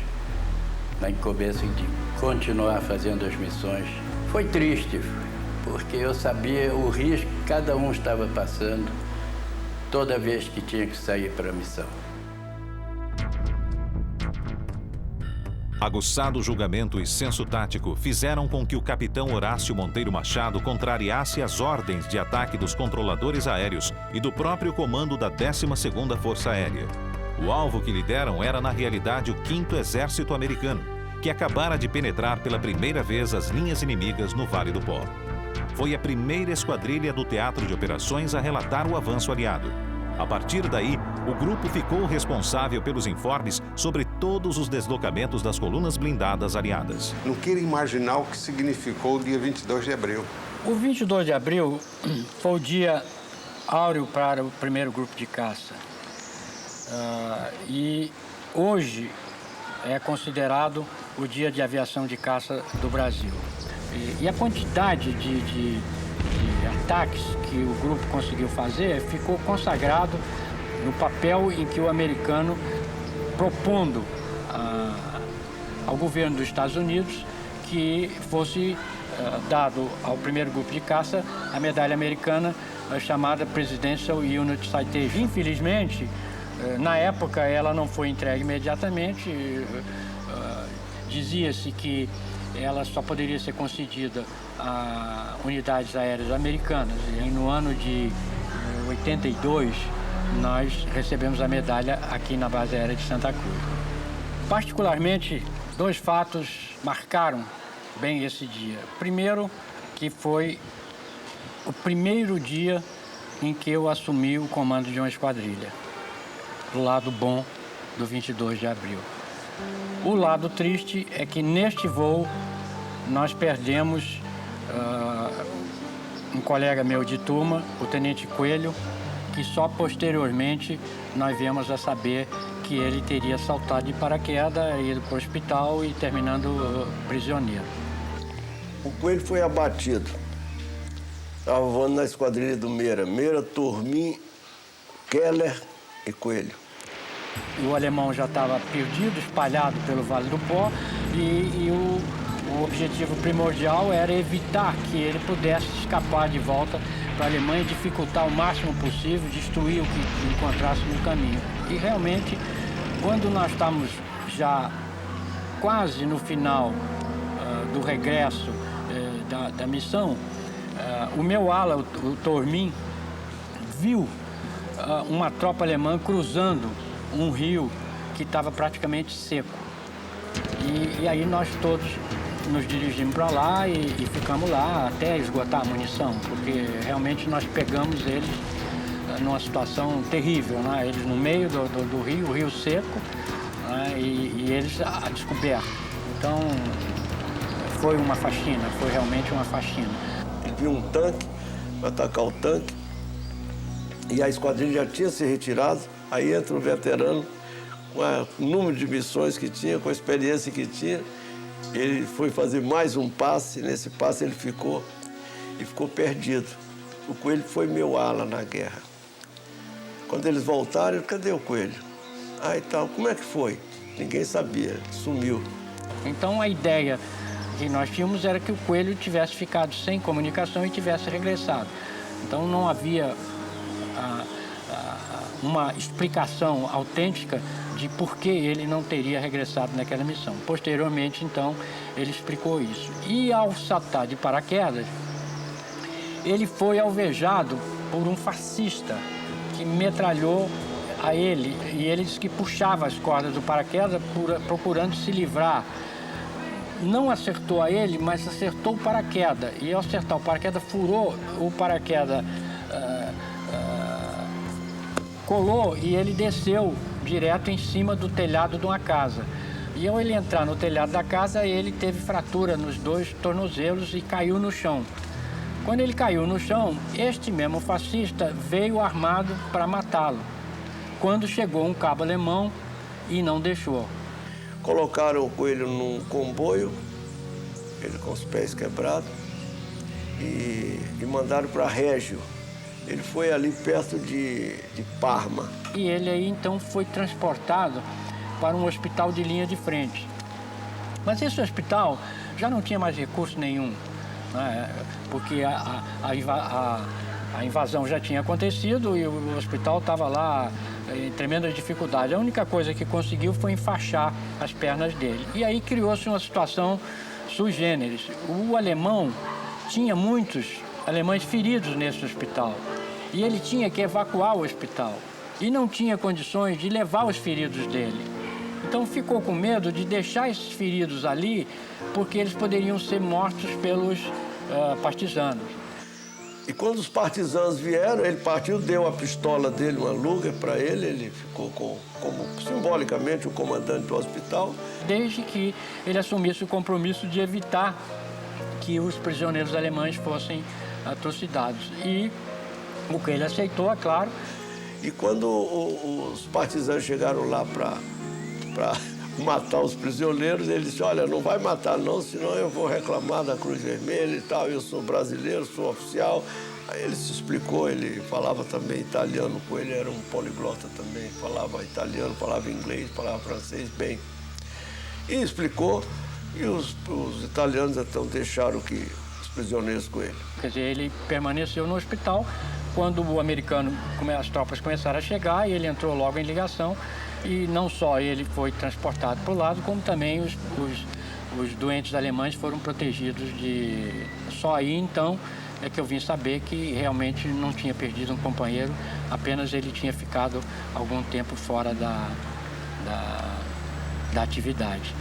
Speaker 22: na incumbência de continuar fazendo as missões. Foi triste, porque eu sabia o risco que cada um estava passando toda vez que tinha que sair para a missão.
Speaker 3: Aguçado julgamento e senso tático fizeram com que o capitão Horácio Monteiro Machado contrariasse as ordens de ataque dos controladores aéreos e do próprio comando da 12ª Força Aérea. O alvo que lhe deram era, na realidade, o 5º Exército Americano, que acabara de penetrar pela primeira vez as linhas inimigas no Vale do Pó. Foi a primeira esquadrilha do Teatro de Operações a relatar o avanço aliado. A partir daí, o grupo ficou responsável pelos informes sobre todos os deslocamentos das colunas blindadas aliadas.
Speaker 19: Não quero imaginar o que significou o dia 22 de abril.
Speaker 10: O 22 de abril foi o dia áureo para o primeiro grupo de caça. E hoje é considerado o dia de aviação de caça do Brasil. E a quantidade de ataques que o grupo conseguiu fazer ficou consagrado no papel em que o americano, propondo ao governo dos Estados Unidos que fosse dado ao primeiro grupo de caça a medalha americana chamada Presidential Unit Citation. Infelizmente, na época ela não foi entregue imediatamente. Dizia-se que ela só poderia ser concedida a unidades aéreas americanas. E no ano de 82, nós recebemos a medalha aqui na base aérea de Santa Cruz. Particularmente, 2 fatos marcaram bem esse dia. Primeiro, que foi o primeiro dia em que eu assumi o comando de uma esquadrilha, do lado bom do 22 de abril. O lado triste é que neste voo nós perdemos um colega meu de turma, o Tenente Coelho, que só posteriormente nós viemos a saber que ele teria saltado de paraquedas, ido para o hospital e terminando prisioneiro.
Speaker 4: O Coelho foi abatido. Estava voando na esquadrilha do Meira. Meira, Turmin, Keller e Coelho.
Speaker 10: O alemão já estava perdido, espalhado pelo Vale do Pó, e o objetivo primordial era evitar que ele pudesse escapar de volta para a Alemanha, dificultar o máximo possível, destruir o que encontrasse no caminho. E realmente, quando nós estávamos já quase no final do regresso da missão, o meu ala, o Turmin, viu uma tropa alemã cruzando um rio que estava praticamente seco. E aí nós todos nos dirigimos para lá e ficamos lá até esgotar a munição, porque realmente nós pegamos eles numa situação terrível, né? Eles no meio do rio, o rio seco, né? e eles a descoberto. Então foi uma faxina, foi realmente uma faxina.
Speaker 4: Ele viu um tanque, para atacar o tanque, e a esquadrilha já tinha se retirado. Aí entra um veterano, com o número de missões que tinha, com a experiência que tinha. Ele foi fazer mais um passe, nesse passe ele ficou perdido. O Coelho foi meu ala na guerra. Quando eles voltaram, cadê o Coelho? E tal, como é que foi? Ninguém sabia, sumiu.
Speaker 10: Então a ideia que nós tínhamos era que o Coelho tivesse ficado sem comunicação e tivesse regressado. Então não havia uma explicação autêntica de por que ele não teria regressado naquela missão. Posteriormente, então, ele explicou isso. E ao saltar de paraquedas, ele foi alvejado por um fascista que metralhou a ele. E ele disse que puxava as cordas do paraquedas procurando se livrar. Não acertou a ele, mas acertou o paraquedas. E ao acertar o paraquedas, furou o paraquedas, colou e ele desceu direto em cima do telhado de uma casa. E ao ele entrar no telhado da casa, ele teve fratura nos 2 tornozelos e caiu no chão. Quando ele caiu no chão, este mesmo fascista veio armado para matá-lo. Quando chegou um cabo alemão e não deixou.
Speaker 4: Colocaram o Coelho num comboio, ele com os pés quebrados, e mandaram para Régio. Ele foi ali perto de Parma.
Speaker 10: E ele aí, então, foi transportado para um hospital de linha de frente. Mas esse hospital já não tinha mais recurso nenhum, né? Porque a invasão já tinha acontecido e o hospital estava lá em tremenda dificuldade. A única coisa que conseguiu foi enfaixar as pernas dele. E aí criou-se uma situação sui generis. O alemão tinha muitos alemães feridos nesse hospital. E ele tinha que evacuar o hospital. E não tinha condições de levar os feridos dele. Então ficou com medo de deixar esses feridos ali, porque eles poderiam ser mortos pelos partisanos.
Speaker 4: E quando os partisanos vieram, ele partiu, deu a pistola dele, uma Luger, para ele. Ele ficou como simbolicamente o comandante do hospital.
Speaker 10: Desde que ele assumisse o compromisso de evitar que os prisioneiros alemães fossem atrocidades. E o que ele aceitou, é claro.
Speaker 4: E quando os partisanos chegaram lá para matar os prisioneiros, ele disse, olha, não vai matar não, senão eu vou reclamar da Cruz Vermelha e tal, eu sou brasileiro, sou oficial. Aí ele se explicou, ele falava também italiano, com ele era um poliglota também, falava italiano, falava inglês, falava francês bem. E explicou, e os italianos então deixaram os prisioneiros com ele.
Speaker 10: Quer dizer, ele permaneceu no hospital. Quando o americano, as tropas começaram a chegar, ele entrou logo em ligação e não só ele foi transportado para o lado, como também os doentes alemães foram protegidos de... Só aí, então, é que eu vim saber que realmente não tinha perdido um companheiro, apenas ele tinha ficado algum tempo fora da atividade.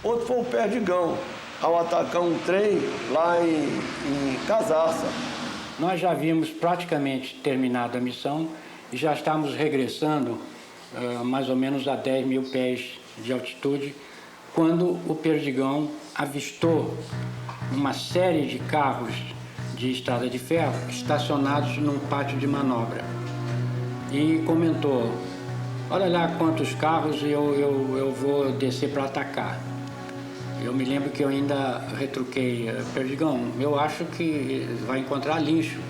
Speaker 4: Outro foi o Perdigão, ao atacar um trem lá em Casarça.
Speaker 10: Nós já havíamos praticamente terminado a missão e já estávamos regressando mais ou menos a 10 mil pés de altitude, quando o Perdigão avistou uma série de carros de estrada de ferro estacionados num pátio de manobra. E comentou: olha lá quantos carros, eu vou descer para atacar. Eu me lembro que eu ainda retruquei: Perdigão, eu acho que vai encontrar lixo,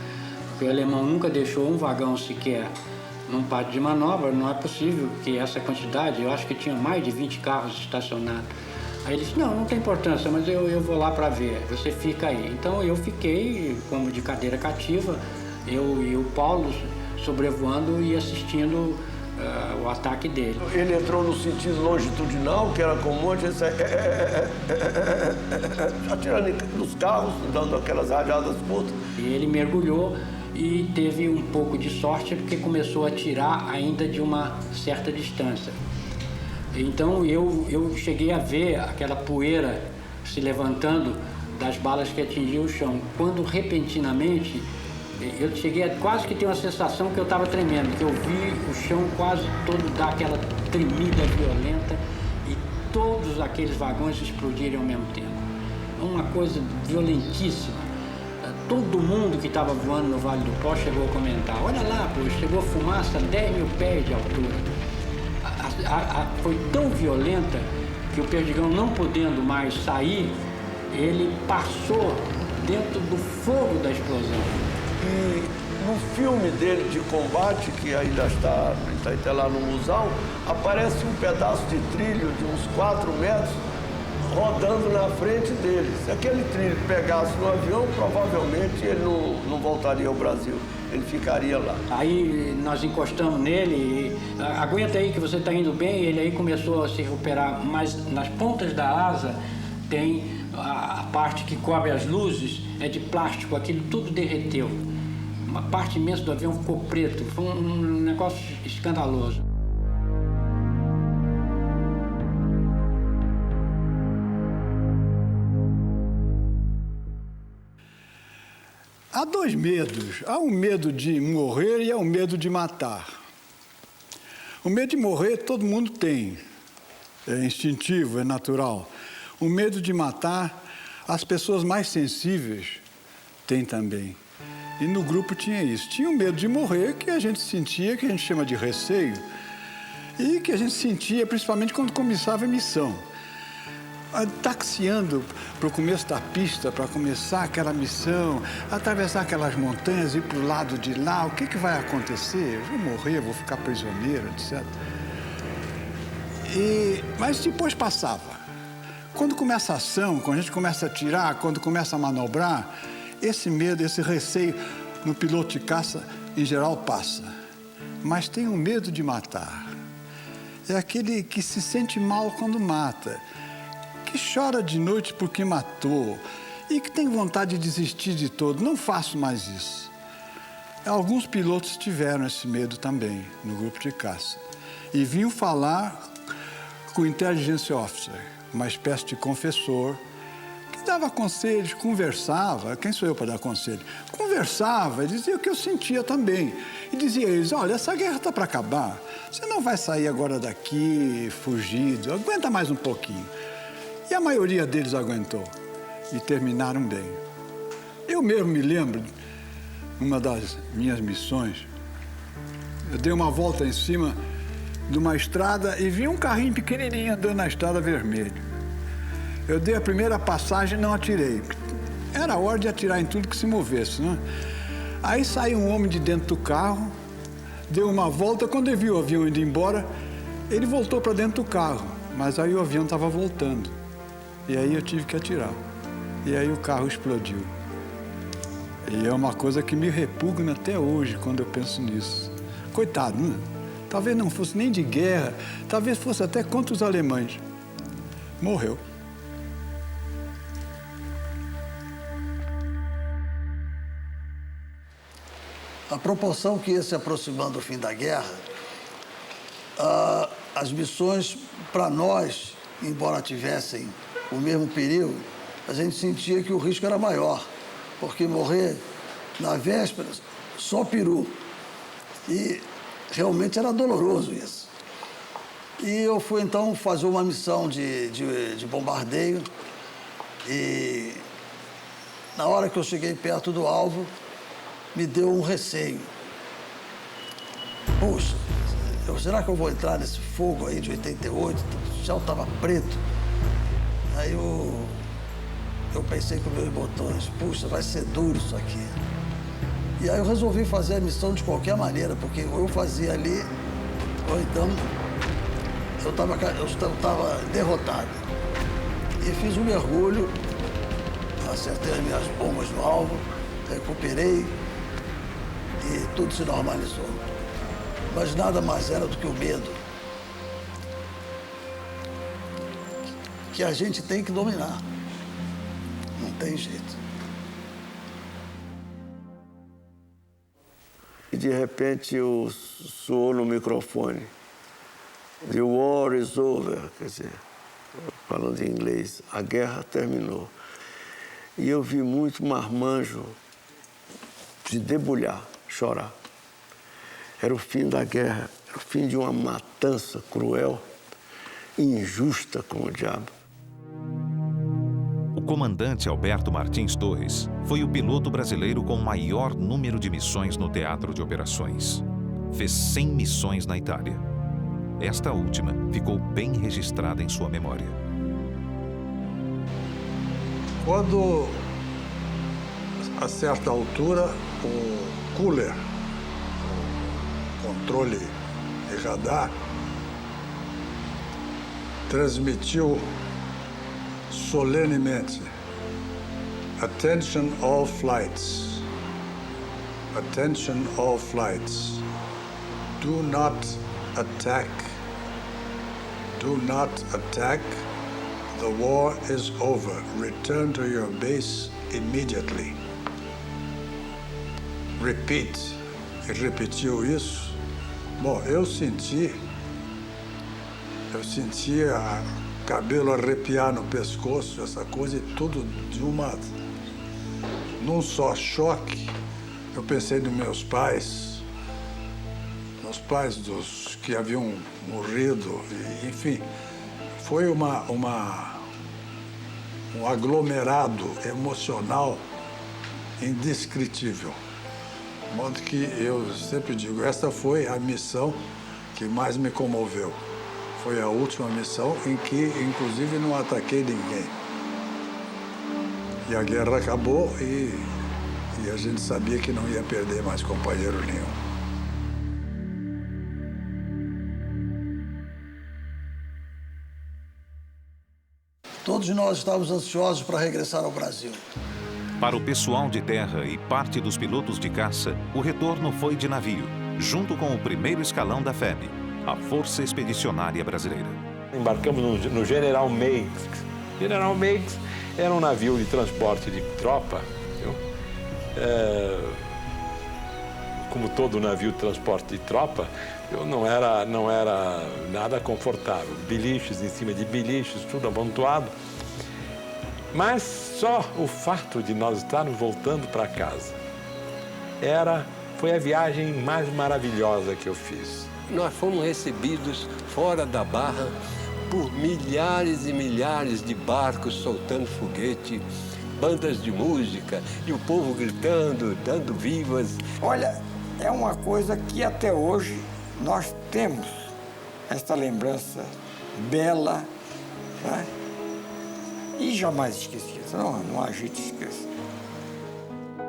Speaker 10: porque o alemão nunca deixou um vagão sequer num pátio de manobra, não é possível que essa quantidade, eu acho que tinha mais de 20 carros estacionados. Aí ele disse: não tem importância, mas eu vou lá para ver, você fica aí. Então eu fiquei como de cadeira cativa, eu e o Paulo sobrevoando e assistindo o ataque dele.
Speaker 4: Ele entrou no sentido longitudinal, que era comum, a gente atirando nos carros, dando aquelas rajadas curtas.
Speaker 10: E ele mergulhou e teve um pouco de sorte, porque começou a atirar ainda de uma certa distância. Então eu cheguei a ver aquela poeira se levantando das balas que atingiam o chão, quando repentinamente eu cheguei a quase que ter uma sensação que eu estava tremendo, que eu vi o chão quase todo dar aquela tremida violenta e todos aqueles vagões explodirem ao mesmo tempo. Uma coisa violentíssima. Todo mundo que estava voando no Vale do Pó chegou a comentar: olha lá, pô, chegou a fumaça a 10 mil pés de altura. Foi tão violenta que o Perdigão, não podendo mais sair, ele passou dentro do fogo da explosão.
Speaker 4: E no filme dele de combate, que ainda está lá no museu, aparece um pedaço de trilho de uns 4 metros rodando na frente dele. Se aquele trilho pegasse no avião, provavelmente ele não voltaria ao Brasil, ele ficaria lá.
Speaker 10: Aí nós encostamos nele e aguenta aí que você está indo bem. Ele aí começou a se recuperar, mas nas pontas da asa tem a parte que cobre as luzes, é de plástico, aquilo tudo derreteu. Uma parte imensa do avião ficou preto, foi um negócio escandaloso.
Speaker 2: Há 2 medos. Há um medo de morrer e há um medo de matar. O medo de morrer todo mundo tem. É instintivo, é natural. O medo de matar, as pessoas mais sensíveis têm também. E no grupo tinha isso. Tinha o medo de morrer, que a gente sentia, que a gente chama de receio, e que a gente sentia principalmente quando começava a missão. Taxiando para o começo da pista, para começar aquela missão, atravessar aquelas montanhas, ir para o lado de lá, o que vai acontecer? Eu vou morrer, vou ficar prisioneiro, etc. Mas depois passava. Quando começa a ação, quando a gente começa a atirar, quando começa a manobrar, esse medo, esse receio no piloto de caça, em geral, passa. Mas tem um medo de matar. É aquele que se sente mal quando mata, que chora de noite porque matou e que tem vontade de desistir de todo. Não faço mais isso. Alguns pilotos tiveram esse medo também no grupo de caça e vinham falar com o Intelligence Officer, uma espécie de confessor, que dava conselhos, conversava. Quem sou eu para dar conselho? Conversava, dizia o que eu sentia também. E dizia a eles: olha, essa guerra está para acabar. Você não vai sair agora daqui fugido, aguenta mais um pouquinho. E a maioria deles aguentou e terminaram bem. Eu mesmo me lembro, numa das minhas missões, eu dei uma volta em cima de uma estrada e vi um carrinho pequenininho andando na estrada vermelha. Eu dei a primeira passagem e não atirei. Era a hora de atirar em tudo que se movesse, né? Aí saiu um homem de dentro do carro, deu uma volta. Quando ele viu o avião indo embora, ele voltou para dentro do carro. Mas aí o avião estava voltando. E aí eu tive que atirar. E aí o carro explodiu. E é uma coisa que me repugna até hoje quando eu penso nisso. Coitado, né? Talvez não fosse nem de guerra, talvez fosse até contra os alemães. Morreu.
Speaker 15: A proporção que ia se aproximando do fim da guerra, as missões, para nós, embora tivessem o mesmo perigo, a gente sentia que o risco era maior, porque morrer na véspera, só peru. E realmente era doloroso isso. E eu fui, então, fazer uma missão de bombardeio e, na hora que eu cheguei perto do alvo, me deu um receio. Puxa, será que eu vou entrar nesse fogo aí de 88? O céu estava preto. Aí eu pensei com meus botões, puxa, vai ser duro isso aqui. E aí eu resolvi fazer a missão de qualquer maneira, porque ou eu fazia ali, ou então eu estava derrotado. E fiz um mergulho, acertei as minhas bombas no alvo, recuperei, e tudo se normalizou. Mas nada mais era do que o medo, que a gente tem que dominar. Não tem jeito.
Speaker 4: E de repente soou no microfone: "The war is over", quer dizer, falando em inglês, a guerra terminou. E eu vi muito marmanjo se debulhar, chorar. Era o fim da guerra, era o fim de uma matança cruel, injusta como o diabo.
Speaker 3: O comandante Alberto Martins Torres foi o piloto brasileiro com maior número de missões no teatro de operações. Fez 100 missões na Itália. Esta última ficou bem registrada em sua memória.
Speaker 2: Quando, a certa altura, o cooler, o controle de radar, transmitiu solenemente: "Attention all flights. Attention all flights. Do not attack. Do not attack. The war is over. Return to your base immediately." Repeat. E repetiu isso. Bom, eu sentia cabelo arrepiar no pescoço, essa coisa, e tudo num só choque. Eu pensei nos meus pais dos que haviam morrido, e, enfim, foi um aglomerado emocional indescritível. De modo que eu sempre digo, esta foi a missão que mais me comoveu. Foi a última missão em que, inclusive, não ataquei ninguém. E a guerra acabou e a gente sabia que não ia perder mais companheiro nenhum.
Speaker 15: Todos nós estávamos ansiosos para regressar ao Brasil.
Speaker 3: Para o pessoal de terra e parte dos pilotos de caça, o retorno foi de navio, junto com o primeiro escalão da FEB, a Força Expedicionária Brasileira.
Speaker 13: Embarcamos no General Meigs. General Meigs era um navio de transporte de tropa, viu? Como todo navio de transporte de tropa, não era nada confortável. Biliches em cima de biliches, tudo amontoado. Mas só o fato de nós estarmos voltando para casa foi a viagem mais maravilhosa que eu fiz.
Speaker 17: Nós fomos recebidos fora da Barra por milhares e milhares de barcos soltando foguete, bandas de música e o povo gritando, dando vivas.
Speaker 9: Olha, é uma coisa que até hoje nós temos esta lembrança bela, né? E jamais esquecida, não há jeito de esquecer.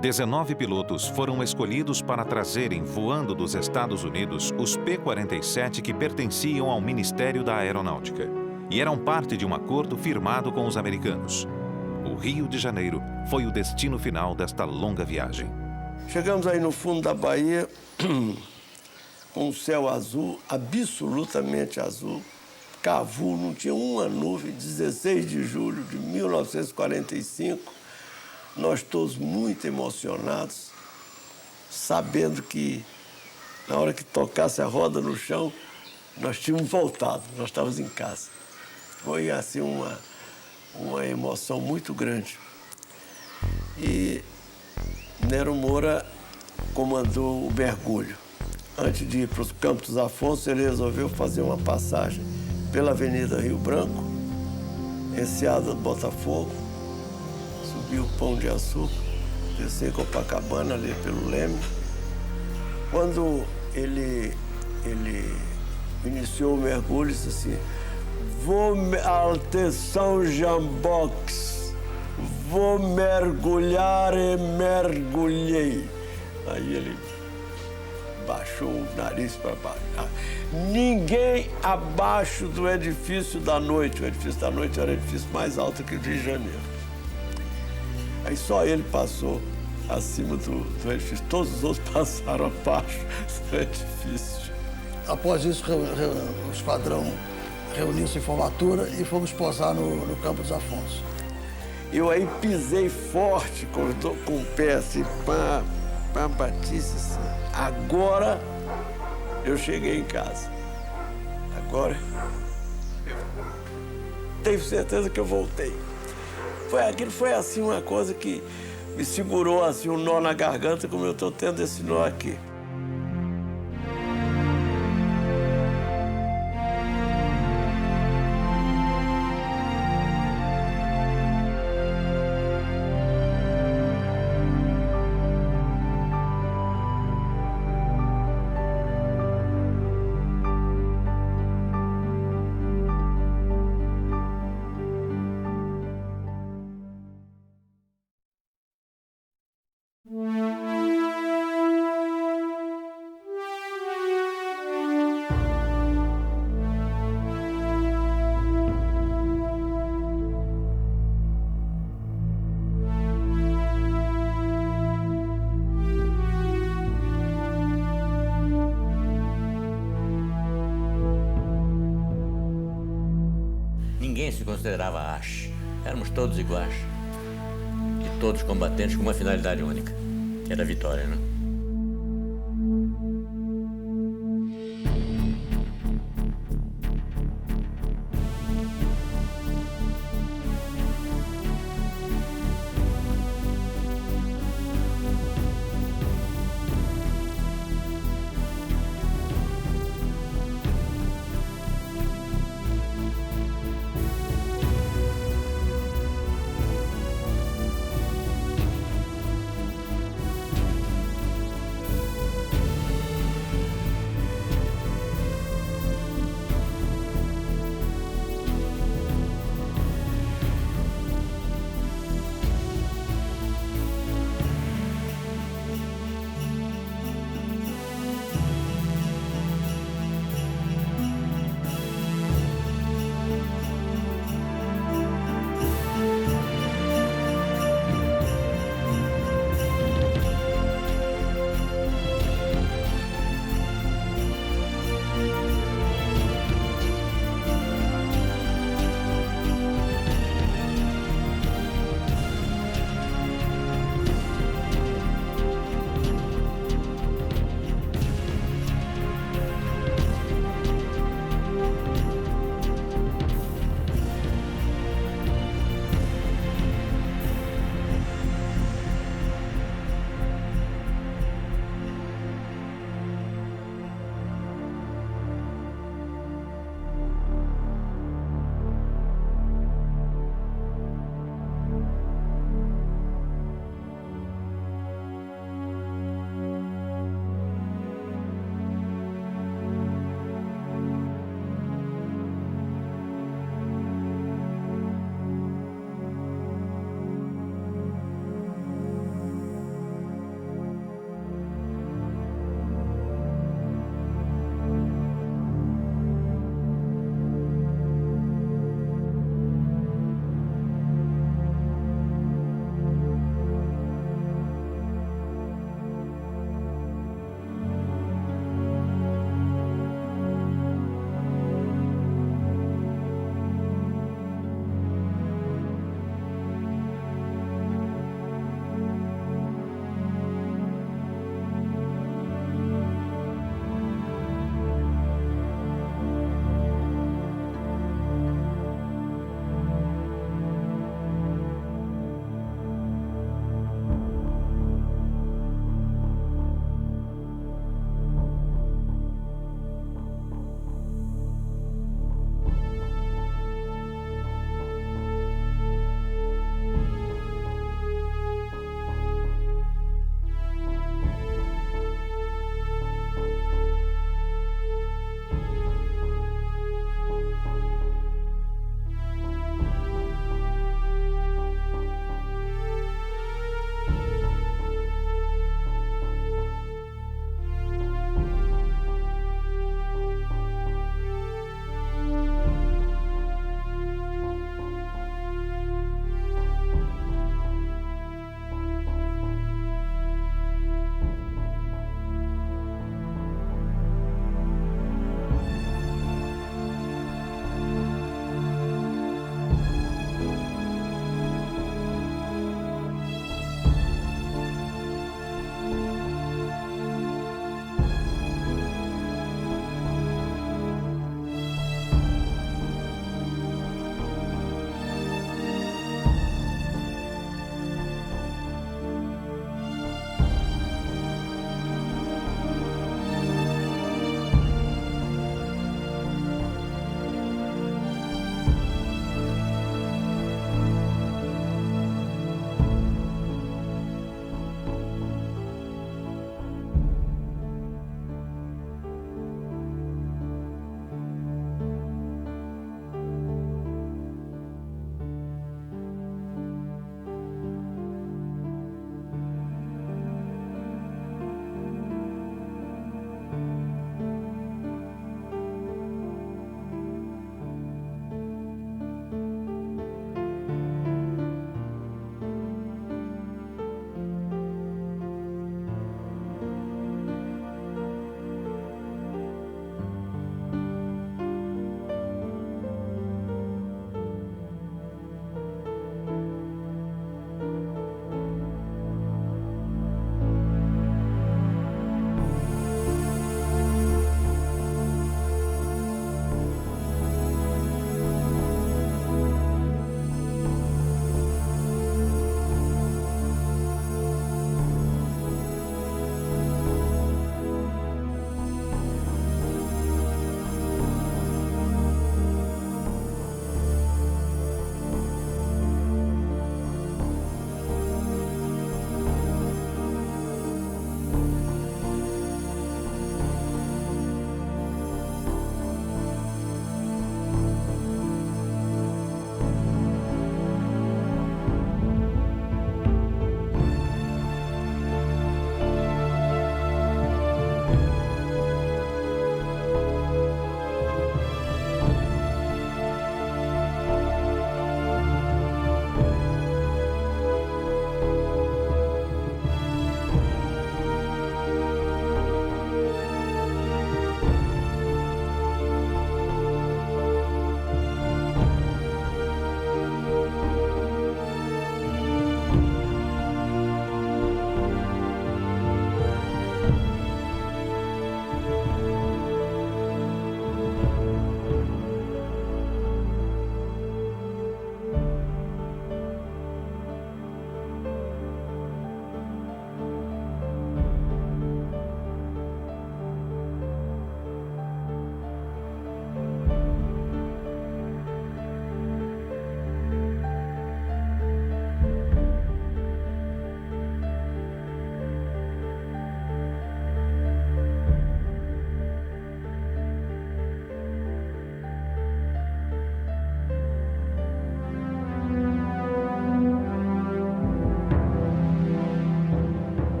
Speaker 3: 19 pilotos foram escolhidos para trazerem voando dos Estados Unidos os P-47 que pertenciam ao Ministério da Aeronáutica. e eram parte de um acordo firmado com os americanos. O Rio de Janeiro foi o destino final desta longa viagem.
Speaker 4: Chegamos aí no fundo da Bahia, com o céu azul, absolutamente azul. Cavu, não tinha uma nuvem, 16 de julho de 1945. Nós todos muito emocionados, sabendo que na hora que tocasse a roda no chão, nós tínhamos voltado, nós estávamos em casa. Foi assim uma emoção muito grande. E Nero Moura comandou o mergulho. Antes de ir para os Campos dos Afonso, ele resolveu fazer uma passagem pela Avenida Rio Branco, Enseada do Botafogo, subir o Pão de Açúcar, descer Copacabana, ali pelo Leme. Quando ele iniciou o mergulho, disse assim: vou atenção Jambox, vou mergulhar e mergulhei. Aí ele baixou o nariz para baixo. Ninguém abaixo do edifício da noite. O edifício da noite era o edifício mais alto que o Rio de Janeiro. Aí só ele passou acima do edifício. Todos os outros passaram abaixo do edifício.
Speaker 15: Após isso, o esquadrão reuniu-se em formatura e fomos posar no Campo dos Afonso.
Speaker 4: Eu aí pisei forte com o pé assim, bati assim. Agora eu cheguei em casa. Agora eu tenho certeza que eu voltei. Aquilo foi assim uma coisa que me segurou assim um nó na garganta, como eu estou tendo esse nó aqui.
Speaker 1: Ninguém se considerava ache. Éramos todos iguais. E todos combatentes com uma finalidade única, que era a vitória, né?